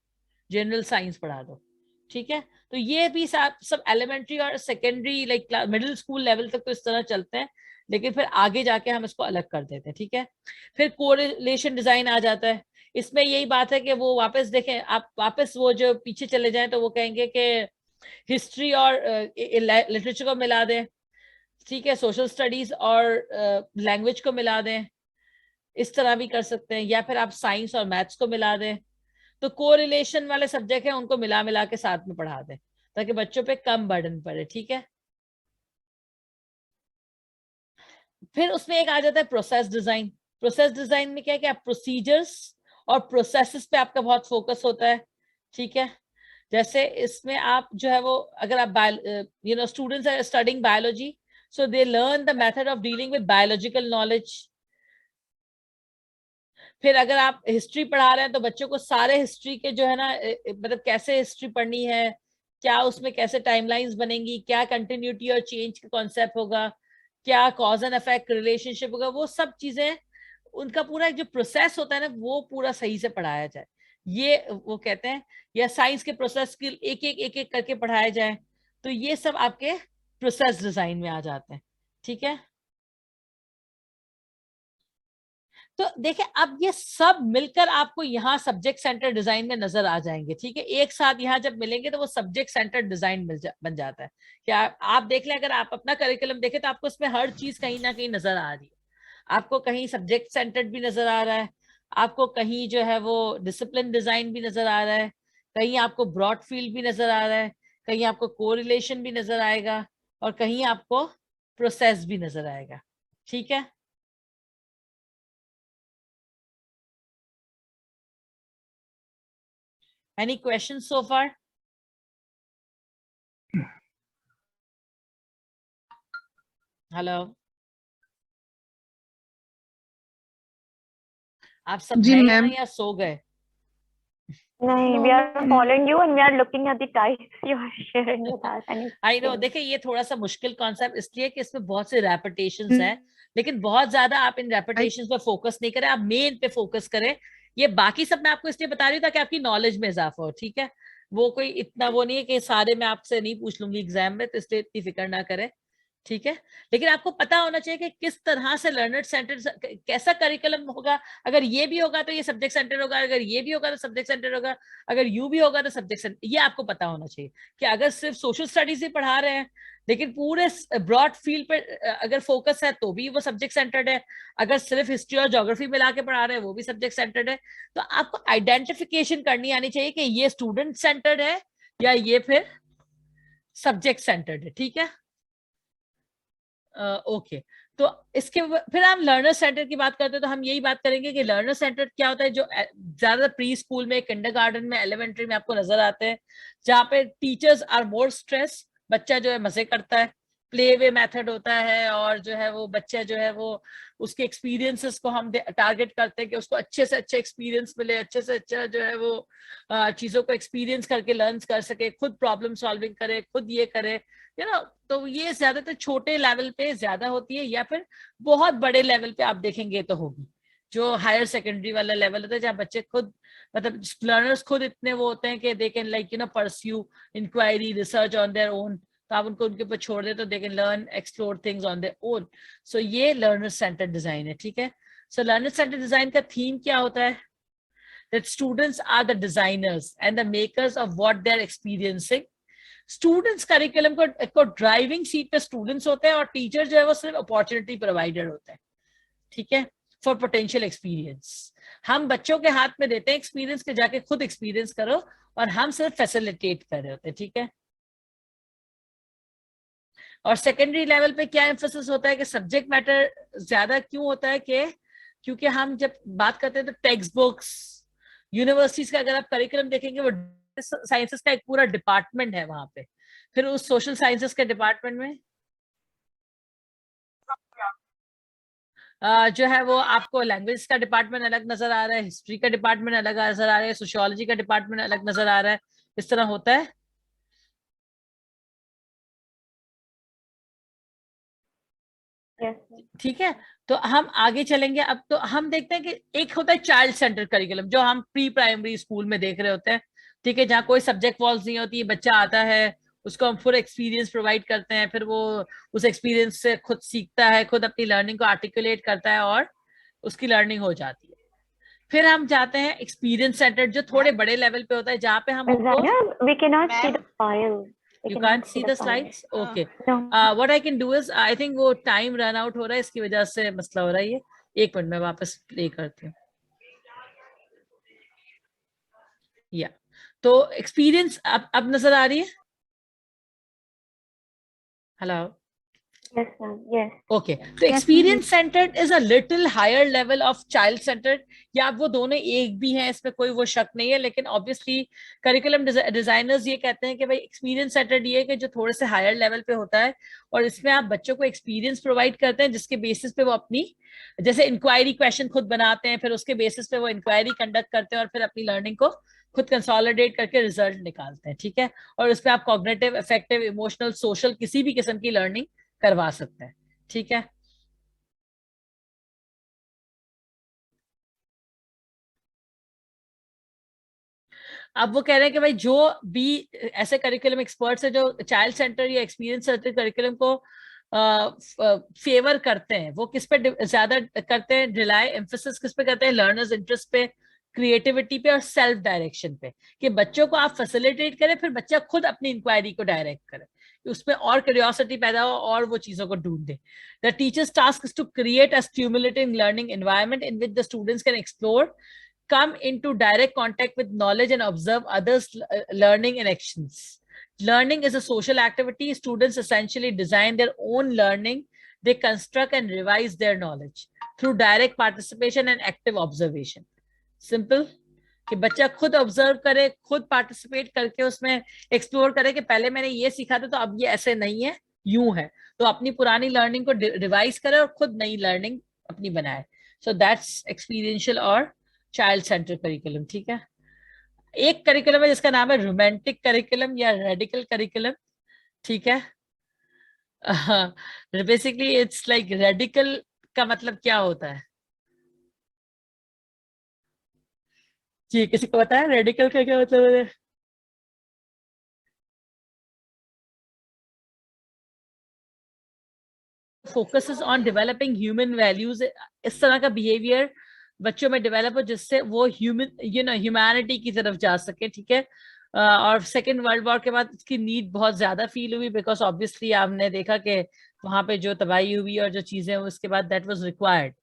जनरल साइंस पढ़ा दो, ठीक है। तो ये भी सब एलिमेंट्री और secondary like middle school level तक तो इस तरह चलते हैं, लेकिन फिर आगे जाके हम इसको अलग कर देते हैं, ठीक है। फिर कोरिलेशन डिजाइन आ जाता है। इसमें यही बात है कि वो वापस देखें, आप वापस वो जो पीछे चले जाएं तो वो कहेंगे कि हिस्ट्री और लिटरेचर को मिला दें, ठीक है, सोशल स्टडीज और लैंग्वेज को मिला दें, इस तरह भी कर सकते हैं, या फिर आप साइंस और मैथ्स को मिला दें। तो कोरिलेशन वाले सब्जेक्ट हैं उनको मिला मिला के साथ में पढ़ा दें, ताकि बच्चों पे कम बर्डन पड़े, ठीक है। फिर उसमें एक आ जाता है प्रोसेस डिजाइन। प्रोसेस डिजाइन में क्या है कि आप प्रोसीजर्स और प्रोसेसेस पे आपका बहुत फोकस होता है, ठीक है। जैसे इसमें आप जो है वो अगर आप students are studying biology, so they learn the method of dealing with biological knowledge. फिर अगर आप हिस्ट्री पढ़ा रहे हैं तो बच्चों को सारे हिस्ट्री के जो है ना मतलब कैसे हिस्ट्री पढ़नी है, क्या उसमें कैसे टाइमलाइंस बनेंगी, क्या कंटिन्यूटी और चेंज का कॉन्सेप्ट होगा, क्या कॉज एंड इफेक्ट रिलेशनशिप होगा, वो सब चीजें उनका पूरा जो प्रोसेस होता है ना वो पूरा सही से पढ़ाया जाए। ये वो कहते हैं, या साइंस के प्रोसेस की एक एक करके पढ़ाया जाए। तो ये सब आपके प्रोसेस डिजाइन में आ जाते हैं, ठीक है। तो देखिए अब ये सब मिलकर आपको यहाँ सब्जेक्ट सेंटर डिजाइन में नजर आ जाएंगे, ठीक है। एक साथ यहाँ जब मिलेंगे तो वो सब्जेक्ट सेंटर डिजाइन बन जाता है। क्या आप देख लें, अगर आप अपना करिकुलम देखें तो आपको इसमें हर चीज कहीं ना कहीं नजर आ रही है। आपको कहीं सब्जेक्ट सेंटर्ड भी नजर आ रहा है, आपको कहीं जो है वो डिसिप्लिन डिजाइन भी नजर आ रहा है, कहीं आपको ब्रॉड फील्ड भी नजर आ रहा है, कहीं आपको कोरिलेशन भी नजर आएगा, और कहीं आपको प्रोसेस भी नजर आएगा, ठीक है। Any questions so far? Hello. आप सब जी हैं मैम। यहाँ या सो गए? No, we are following you and we are looking at the types you are sharing with us. And I know, देखिए ये थोड़ा सा मुश्किल कॉन्सेप्ट इसलिए कि इसमें बहुत से रेपिटेशंस हैं, लेकिन बहुत ज्यादा आप इन रेपिटेशंस पे फोकस नहीं करें, आप मेन पे फोकस करें। ये बाकी सब मैं आपको इसलिए बता रही हूँ ताकि आपकी नॉलेज में इजाफा हो, ठीक है? वो कोई इतना वो नहीं है कि सारे मैं आपसे नहीं पूछ लूंगी एग्जाम में, तो इसलिए इतनी फिक्र ना करें, ठीक है? लेकिन आपको पता होना चाहिए कि किस तरह से लर्नर सेंटर, कैसा करिकुलम होगा। अगर ये भी होगा तो ये सब्जेक्ट सेंटर होगा, अगर ये भी होगा तो सब्जेक्ट सेंटर होगा, अगर यू भी होगा तो सब्जेक्ट सेंटर। ये आपको पता होना चाहिए कि अगर सिर्फ सोशल स्टडीज ही पढ़ा रहे हैं लेकिन पूरे ब्रॉड फील्ड पे अगर फोकस है तो भी वो सब्जेक्ट सेंटर्ड है, अगर सिर्फ हिस्ट्री और ज्योग्राफी मिला के पढ़ा रहे हैं वो भी सब्जेक्ट सेंटर्ड है। तो आपको आइडेंटिफिकेशन करनी आनी चाहिए कि ये स्टूडेंट सेंटर्ड है या ये फिर सब्जेक्ट सेंटर्ड है, ठीक है? ओके तो इसके फिर हम लर्नर सेंटर की बात करते हैं तो हम यही बात करेंगे कि लर्नर सेंटर क्या होता है, जो ज्यादा प्री स्कूल में, किंडरगार्टन में, एलिमेंट्री में आपको नजर आते हैं, जहाँ पे टीचर्स आर मोर स्ट्रेस, बच्चा जो है मजे करता है, प्ले वे मेथड होता है, और जो है वो बच्चा जो है वो उसके एक्सपीरियंसेस को हम टारगेट करते हैं कि उसको अच्छे से अच्छा एक्सपीरियंस मिले, अच्छे से अच्छा जो है वो चीजों को एक्सपीरियंस करके लर्न कर सके, खुद प्रॉब्लम सॉल्विंग करे, खुद ये करे, तो ये ज्यादातर छोटे लेवल पे ज्यादा होती है, या फिर बहुत बड़े लेवल पे आप देखेंगे तो होगी, जो हायर सेकेंडरी वाला लेवल होता है, जहाँ बच्चे खुद मतलब लर्नर्स खुद इतने वो होते हैं कि they can like pursue inquiry research on their own. तो आप उनको उनके ऊपर छोड़ दे तो they can learn explore things on their own. So ये लर्नर सेंटर डिजाइन है, ठीक है? सो लर्नर सेंटर डिजाइन का थीम क्या होता है? That students are the designers and the makers of what they are experiencing. Students curriculum को driving seat पे स्टूडेंट्स होते हैं, और टीचर जो है वो सिर्फ अपॉर्चुनिटी प्रोवाइडर होता है, ठीक है, फॉर पोटेंशियल एक्सपीरियंस। हम बच्चों के हाथ में देते हैं एक्सपीरियंस के, जाके खुद एक्सपीरियंस करो, और हम सिर्फ फैसिलिटेट कर रहे होते हैं, ठीक है? और सेकेंडरी लेवल पे क्या एम्फेसिस होता है कि सब्जेक्ट मैटर ज्यादा क्यों होता है कि क्योंकि हम जब बात करते हैं तो टेक्स्ट बुक्स, यूनिवर्सिटीज का अगर आप करिकुलम देखेंगे वो साइंसेस का एक पूरा डिपार्टमेंट है वहां पे, फिर उस सोशल साइंसेस के डिपार्टमेंट में जो है वो आपको लैंग्वेज का डिपार्टमेंट अलग नजर आ रहा है, हिस्ट्री का डिपार्टमेंट अलग नजर आ रहा है, सोशियोलॉजी का डिपार्टमेंट अलग नजर आ रहा है, इस तरह होता है। ठीक है, तो हम आगे चलेंगे। अब तो हम देखते हैं कि एक होता है चाइल्ड सेंटर करिकुलम, जो हम प्री प्राइमरी स्कूल में देख रहे होते हैं, ठीक है, जहाँ कोई सब्जेक्ट वॉल्स नहीं होती, बच्चा आता है, उसको हम फुल एक्सपीरियंस प्रोवाइड करते हैं, फिर वो उस एक्सपीरियंस से खुद सीखता है, खुद अपनी लर्निंग को आर्टिकुलेट करता है और उसकी लर्निंग हो जाती है। फिर हम जाते हैं एक्सपीरियंस सेंटर, जो थोड़े बड़े लेवल पे होता है, जहाँ पे हम we cannot see the file. You can't see the slides? Okay. What I can do is, I think वो time run out हो रहा है, इसकी वजह से मसला हो रहा है ये। एक मिनट में वापस प्ले करती हूँ। या तो एक्सपीरियंस अब नजर आ रही है? Hello? Yes, ma'am. Yes. Okay. तो experience centered is a little higher level of child centered, या वो दोनों एक भी हैं, इसमें कोई वो शक नहीं है, लेकिन ऑब्वियसली करिकुलम डिजाइनर्स ये कहते हैं कि भाई एक्सपीरियंस सेंटर्ड ये है कि जो थोड़े से हायर लेवल पे होता है, और इसमें आप बच्चों को एक्सपीरियंस प्रोवाइड करते हैं, जिसके बेसिस पे वो अपनी जैसे इंक्वायरी क्वेश्चन खुद बनाते हैं, फिर उसके बेसिस पे वो इंक्वायरी कंडक्ट करते हैं, और फिर अपनी लर्निंग को खुद कंसोलिडेट करके रिजल्ट निकालते हैं, ठीक है? और उसमें आप कॉग्निटिव, अफेक्टिव, इमोशनल, सोशल किसी भी किस्म की लर्निंग करवा सकते हैं, ठीक है? अब वो कह रहे हैं कि भाई जो भी ऐसे करिकुलम एक्सपर्ट्स है जो चाइल्ड सेंटर या एक्सपीरियंस सेंटर करिकुलम को फेवर करते हैं, वो किस पे ज्यादा करते हैं, रिलाई, एम्फेसिस किस पे करते हैं? लर्नर्स इंटरेस्ट पे, क्रिएटिविटी पे और सेल्फ डायरेक्शन पे, कि बच्चों को आप फैसिलिटेट करें, फिर बच्चा खुद अपनी इंक्वायरी को डायरेक्ट करे, उसमें और क्यूरियोसिटी पैदा हो और वो चीजों को ढूंढे। The teacher's task is to create a stimulating learning environment in which the students can explore, come into direct contact with knowledge and observe others learning and actions. Learning is a social activity. Students essentially design their own learning. They construct and revise their knowledge through direct participation and active observation. Simple. कि बच्चा खुद observe करे, खुद participate करके उसमें explore करे कि पहले मैंने ये सीखा था तो अब ये ऐसे नहीं है, यूं है, तो अपनी पुरानी लर्निंग को रिवाइज करे और खुद नई लर्निंग अपनी बनाए। सो दैट्स एक्सपीरियंशियल और चाइल्ड सेंट्रिक करिकुलम, ठीक है। एक करिकुलम है जिसका नाम है रोमांटिक करिकुलम या रेडिकल करिकुलम, ठीक है। बेसिकली इट्स लाइक रेडिकल का मतलब क्या होता है जी, किसी को पता है रेडिकल का क्या मतलब है? Focuses on developing human values, इस तरह का बिहेवियर बच्चों में डेवलप हो जिससे वो ह्यूमैनिटी की तरफ जा सके, ठीक है। और सेकेंड वर्ल्ड वॉर के बाद इसकी नीड बहुत ज्यादा फील हुई, बिकॉज ऑब्वियसली आपने देखा कि वहां पे जो तबाही हुई और जो चीजें हुई उसके बाद दैट वाज रिक्वायर्ड।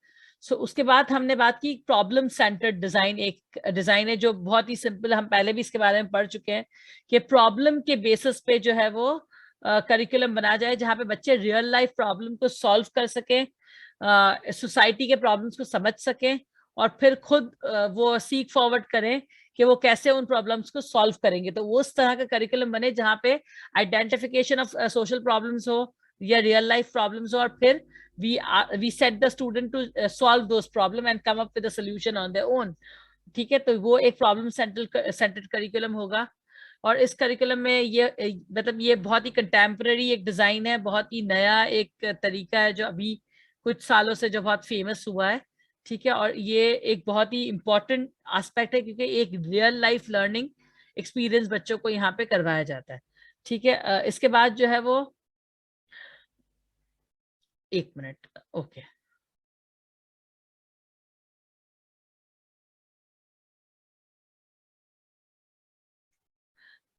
सो उसके बाद हमने बात की प्रॉब्लम सेंटर्ड डिजाइन, एक डिजाइन है जो बहुत ही सिंपल, हम पहले भी इसके बारे में पढ़ चुके हैं कि प्रॉब्लम के बेसिस पे जो है वो करिकुलम बना जाए, जहाँ पे बच्चे रियल लाइफ प्रॉब्लम को सॉल्व कर सके, सोसाइटी के प्रॉब्लम्स को समझ सकें और फिर खुद वो सीक फॉरवर्ड करें कि वो कैसे उन प्रॉब्लम्स को सॉल्व करेंगे। तो वो उस तरह का करिकुलम बने जहाँ पे आइडेंटिफिकेशन ऑफ सोशल प्रॉब्लम्स हो या रियल लाइफ प्रॉब्लम्स हो, और फिर we set the student to solve those problem and come up with a solution on their own, ठीक है। तो वो एक प्रॉब्लम सेंटर्ड करिकुलम होगा। और इस करिकुलम में ये मतलब ये बहुत ही कंटेम्पररी एक डिजाइन है, बहुत ही नया एक तरीका है जो अभी कुछ सालों से जो बहुत फेमस हुआ है, ठीक है। और ये एक बहुत ही इम्पोर्टेंट एस्पेक्ट है क्योंकि एक रियल लाइफ लर्निंग एक्सपीरियंस बच्चों को यहाँ पे करवाया जाता है, ठीक है। इसके बाद जो है वो एक मिनट, ओके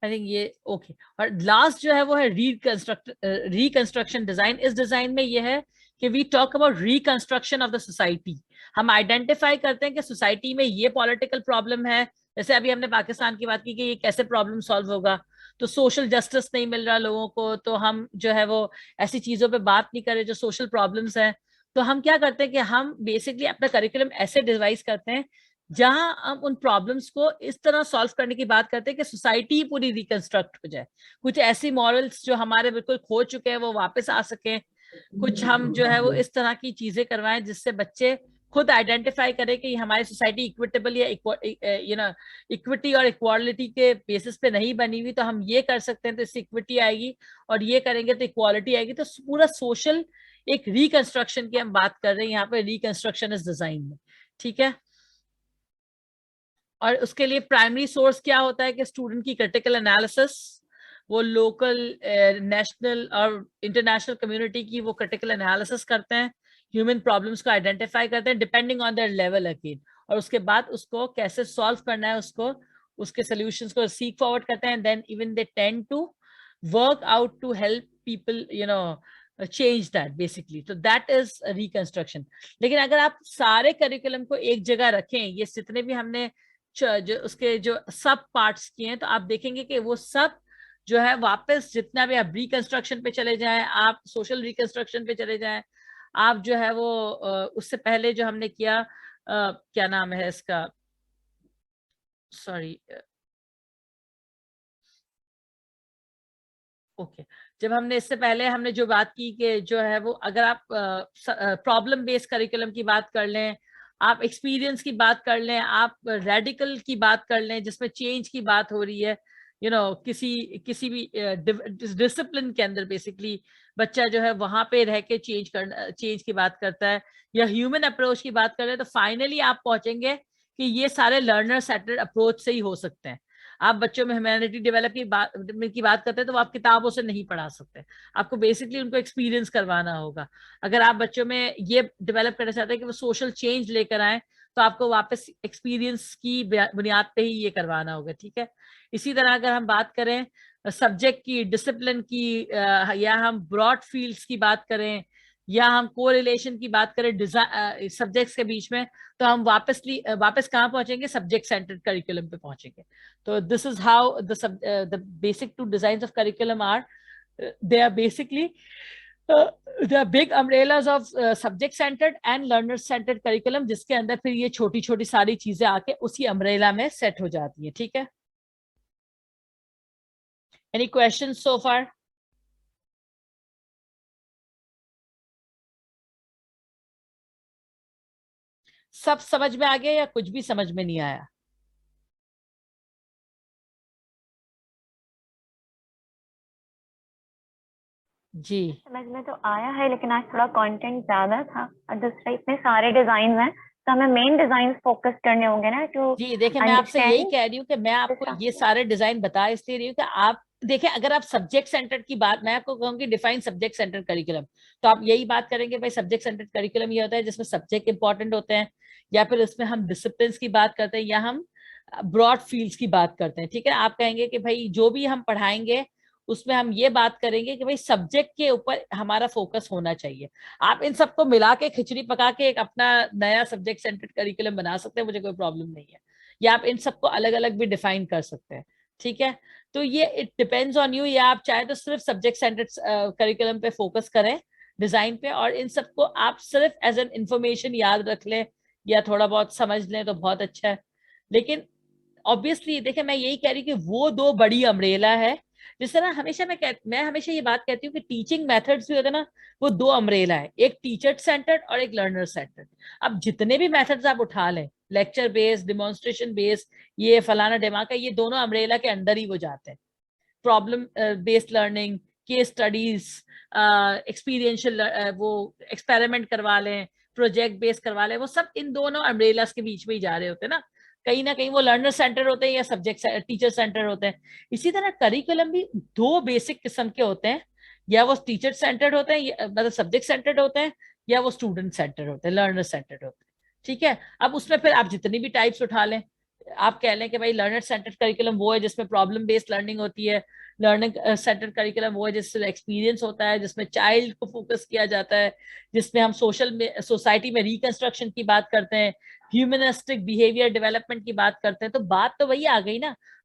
आई थिंक ये ओके। और लास्ट जो है वो है रिकंस्ट्रक्शन डिजाइन। इस डिजाइन में ये है कि we talk about reconstruction of the society. हम आइडेंटिफाई करते हैं कि सोसाइटी में ये पॉलिटिकल प्रॉब्लम है, जैसे अभी हमने पाकिस्तान की बात की कि ये कैसे प्रॉब्लम सॉल्व होगा, तो सोशल जस्टिस नहीं मिल रहा लोगों को, तो हम जो है वो ऐसी चीजों पे बात नहीं करें जो सोशल प्रॉब्लम्स हैं। तो हम क्या करते हैं कि हम बेसिकली अपना करिकुलम ऐसे डिवाइस करते हैं जहां हम उन प्रॉब्लम्स को इस तरह सॉल्व करने की बात करते हैं कि सोसाइटी पूरी रिकंस्ट्रक्ट हो जाए, कुछ ऐसी मॉरल्स जो हमारे बिल्कुल खो चुके हैं वो वापस आ सके, कुछ हम जो है वो इस तरह की चीजें करवाएं जिससे बच्चे खुद आइडेंटिफाई करें कि हमारी सोसाइटी इक्विटेबल या इक्विटी और इक्वालिटी के बेसिस पे नहीं बनी हुई, तो हम ये कर सकते हैं तो इससे इक्विटी आएगी, और ये करेंगे तो इक्वालिटी आएगी। तो पूरा सोशल एक रिकंस्ट्रक्शन की हम बात कर रहे हैं यहाँ पे, रिकंस्ट्रक्शन इस डिजाइन में, ठीक है। और उसके लिए प्राइमरी सोर्स क्या होता है कि स्टूडेंट की क्रिटिकल एनालिसिस, वो लोकल नेशनल और इंटरनेशनल कम्युनिटी की वो क्रिटिकल एनालिसिस करते हैं, ह्यूमन प्रॉब्लम्स को आइडेंटिफाई करते हैं depending on their level again, और उसके बाद उसको कैसे सॉल्व करना है, उसको उसके सॉल्यूशंस को सीक फॉरवर्ड करते हैं, then even they tend to work out to help people change that basically, so that is a reconstruction। लेकिन अगर आप सारे करिकुलम को एक जगह रखें, ये जितने भी हमने जो उसके जो सब पार्ट्स किए हैं, तो आप देखेंगे कि वो सब जो है वापस जितना भी आप रिकंस्ट्रक्शन पे चले जाएं, आप सोशल रिकंस्ट्रक्शन पे चले जाएं, आप जो है वो उससे पहले जो हमने किया क्या नाम है इसका, सॉरी ओके जब हमने इससे पहले हमने जो बात की कि जो है वो अगर आप प्रॉब्लम बेस्ड करिकुलम की बात कर लें, आप एक्सपीरियंस की बात कर लें, आप रेडिकल की बात कर लें जिसमें चेंज की बात हो रही है, किसी भी डिसिप्लिन के अंदर बेसिकली बच्चा जो है वहां पे रह के चेंज की बात करता है, या ह्यूमन अप्रोच की बात कर रहे हैं, तो फाइनली आप पहुंचेंगे कि ये सारे लर्नर सेंटर्ड अप्रोच से ही हो सकते हैं। आप बच्चों में ह्यूमैनिटी डेवलप की बात करते हैं तो आप किताबों से नहीं पढ़ा सकते, आपको बेसिकली उनको एक्सपीरियंस करवाना होगा। अगर आप बच्चों में ये डेवलप करना चाहते हैं कि वो सोशल चेंज लेकर आए, तो आपको वापस एक्सपीरियंस की बुनियाद पे ही ये करवाना होगा, ठीक है। इसी तरह अगर हम बात करें सब्जेक्ट की, डिसिप्लिन की, या हम ब्रॉड फील्ड्स की बात करें, या हम कोरिलेशन की बात करें सब्जेक्ट्स के बीच में, तो हम वापस कहाँ पहुंचेंगे, सब्जेक्ट सेंटर्ड करिकुलम पे पहुंचेंगे। तो this is how the basic two designs of curriculum are, they are basically the big umbrellas of subject centered and learner centered curriculum, जिसके अंदर फिर ये छोटी छोटी सारी चीजें आके उसी अम्ब्रेला में सेट हो जाती है, ठीक है। Any questions so far? सब समझ में आ गया या कुछ भी समझ में नहीं आया? जी समझ में तो आया है, लेकिन आज थोड़ा कंटेंट ज्यादा था और दूसरा इतने सारे डिजाइन हैं तो हमें मेन डिजाइन फोकस करने होंगे ना टू जी, देखिए मैं आपसे यही अंडरस्टैंड। कह रही हूँ कि मैं आपको ये सारे डिजाइन बता इसलिए रही हूँ कि आप देखिए, अगर आप सब्जेक्ट सेंटर्ड की बात, मैं आपको कहूँगी डिफाइन सब्जेक्ट सेंटर्ड करिकुलम, तो आप यही बात करेंगे भाई सब्जेक्ट सेंटर्ड करिकुलम ये होता है जिसमें सब्जेक्ट इंपॉर्टेंट होते हैं, या फिर इसमें हम डिसिप्लिन की बात करते हैं, या हम ब्रॉड फील्ड्स की बात करते हैं। ठीक है, आप कहेंगे कि भाई जो भी हम पढ़ाएंगे उसमें हम ये बात करेंगे कि भाई सब्जेक्ट के ऊपर हमारा फोकस होना चाहिए। आप इन सबको मिला के खिचड़ी पका के एक अपना नया सब्जेक्ट सेंटर्ड करिकुलम बना सकते हैं, मुझे कोई प्रॉब्लम नहीं है, या आप इन सबको अलग अलग भी डिफाइन कर सकते हैं। ठीक है, तो ये इट डिपेंड्स ऑन यू, या आप चाहे तो सिर्फ सब्जेक्ट सेंटर्ड करिकुलम पे फोकस करें डिजाइन पे, और इन सबको आप सिर्फ एज एन इंफॉर्मेशन याद रख लें या थोड़ा बहुत समझ लें तो बहुत अच्छा है। लेकिन ऑब्वियसली देखिए, मैं यही कह रही हूँ कि वो दो बड़ी अम्ब्रेला है। जिस तरह हमेशा मैं हमेशा ये बात कहती हूँ कि टीचिंग मेथड्स भी होते हैं ना, वो दो अम्ब्रेला है, एक टीचर सेंटर्ड और एक लर्नर सेंटर्ड। अब जितने भी मेथड्स आप उठा लें, लेक्चर बेस्ड, डिमॉन्स्ट्रेशन बेस्ड, ये फलाना ढिमाका, ये दोनों अम्ब्रेला के अंदर ही वो जाते हैं। Problem based learning, case studies, experiential, वो एक्सपेरिमेंट करवा लें, प्रोजेक्ट बेस्ड करवा लें, वो सब इन दोनों अम्ब्रेलास के बीच में ही जा रहे होते हैं ना कहीं वो लर्नर सेंटर होते हैं या सब्जेक्ट टीचर सेंटर होते हैं। इसी तरह करिकुलम भी दो बेसिक किस्म के होते हैं, या वो टीचर सेंटर्ड होते हैं, मतलब सब्जेक्ट सेंटर्ड होते हैं, या वो स्टूडेंट सेंटर्ड होते हैं, लर्नर सेंटर्ड होते हैं। ठीक है, अब उसमें फिर आप जितनी भी टाइप्स उठा लें, आप कह लें कि भाई लर्नर सेंटर्ड करिकुलम वो है जिसमें प्रॉब्लम बेस्ड लर्निंग होती है, लर्निंग सेंटर्ड करिकुलम वो है जिससे एक्सपीरियंस होता है, जिसमें चाइल्ड को फोकस किया जाता है, जिसमें हम सोसाइटी में रिकंस्ट्रक्शन की बात करते हैं, ह्यूमनिस्टिक बिहेवियर डेवलपमेंट की बात करते हैं। तो बात तो वही आ गई ना,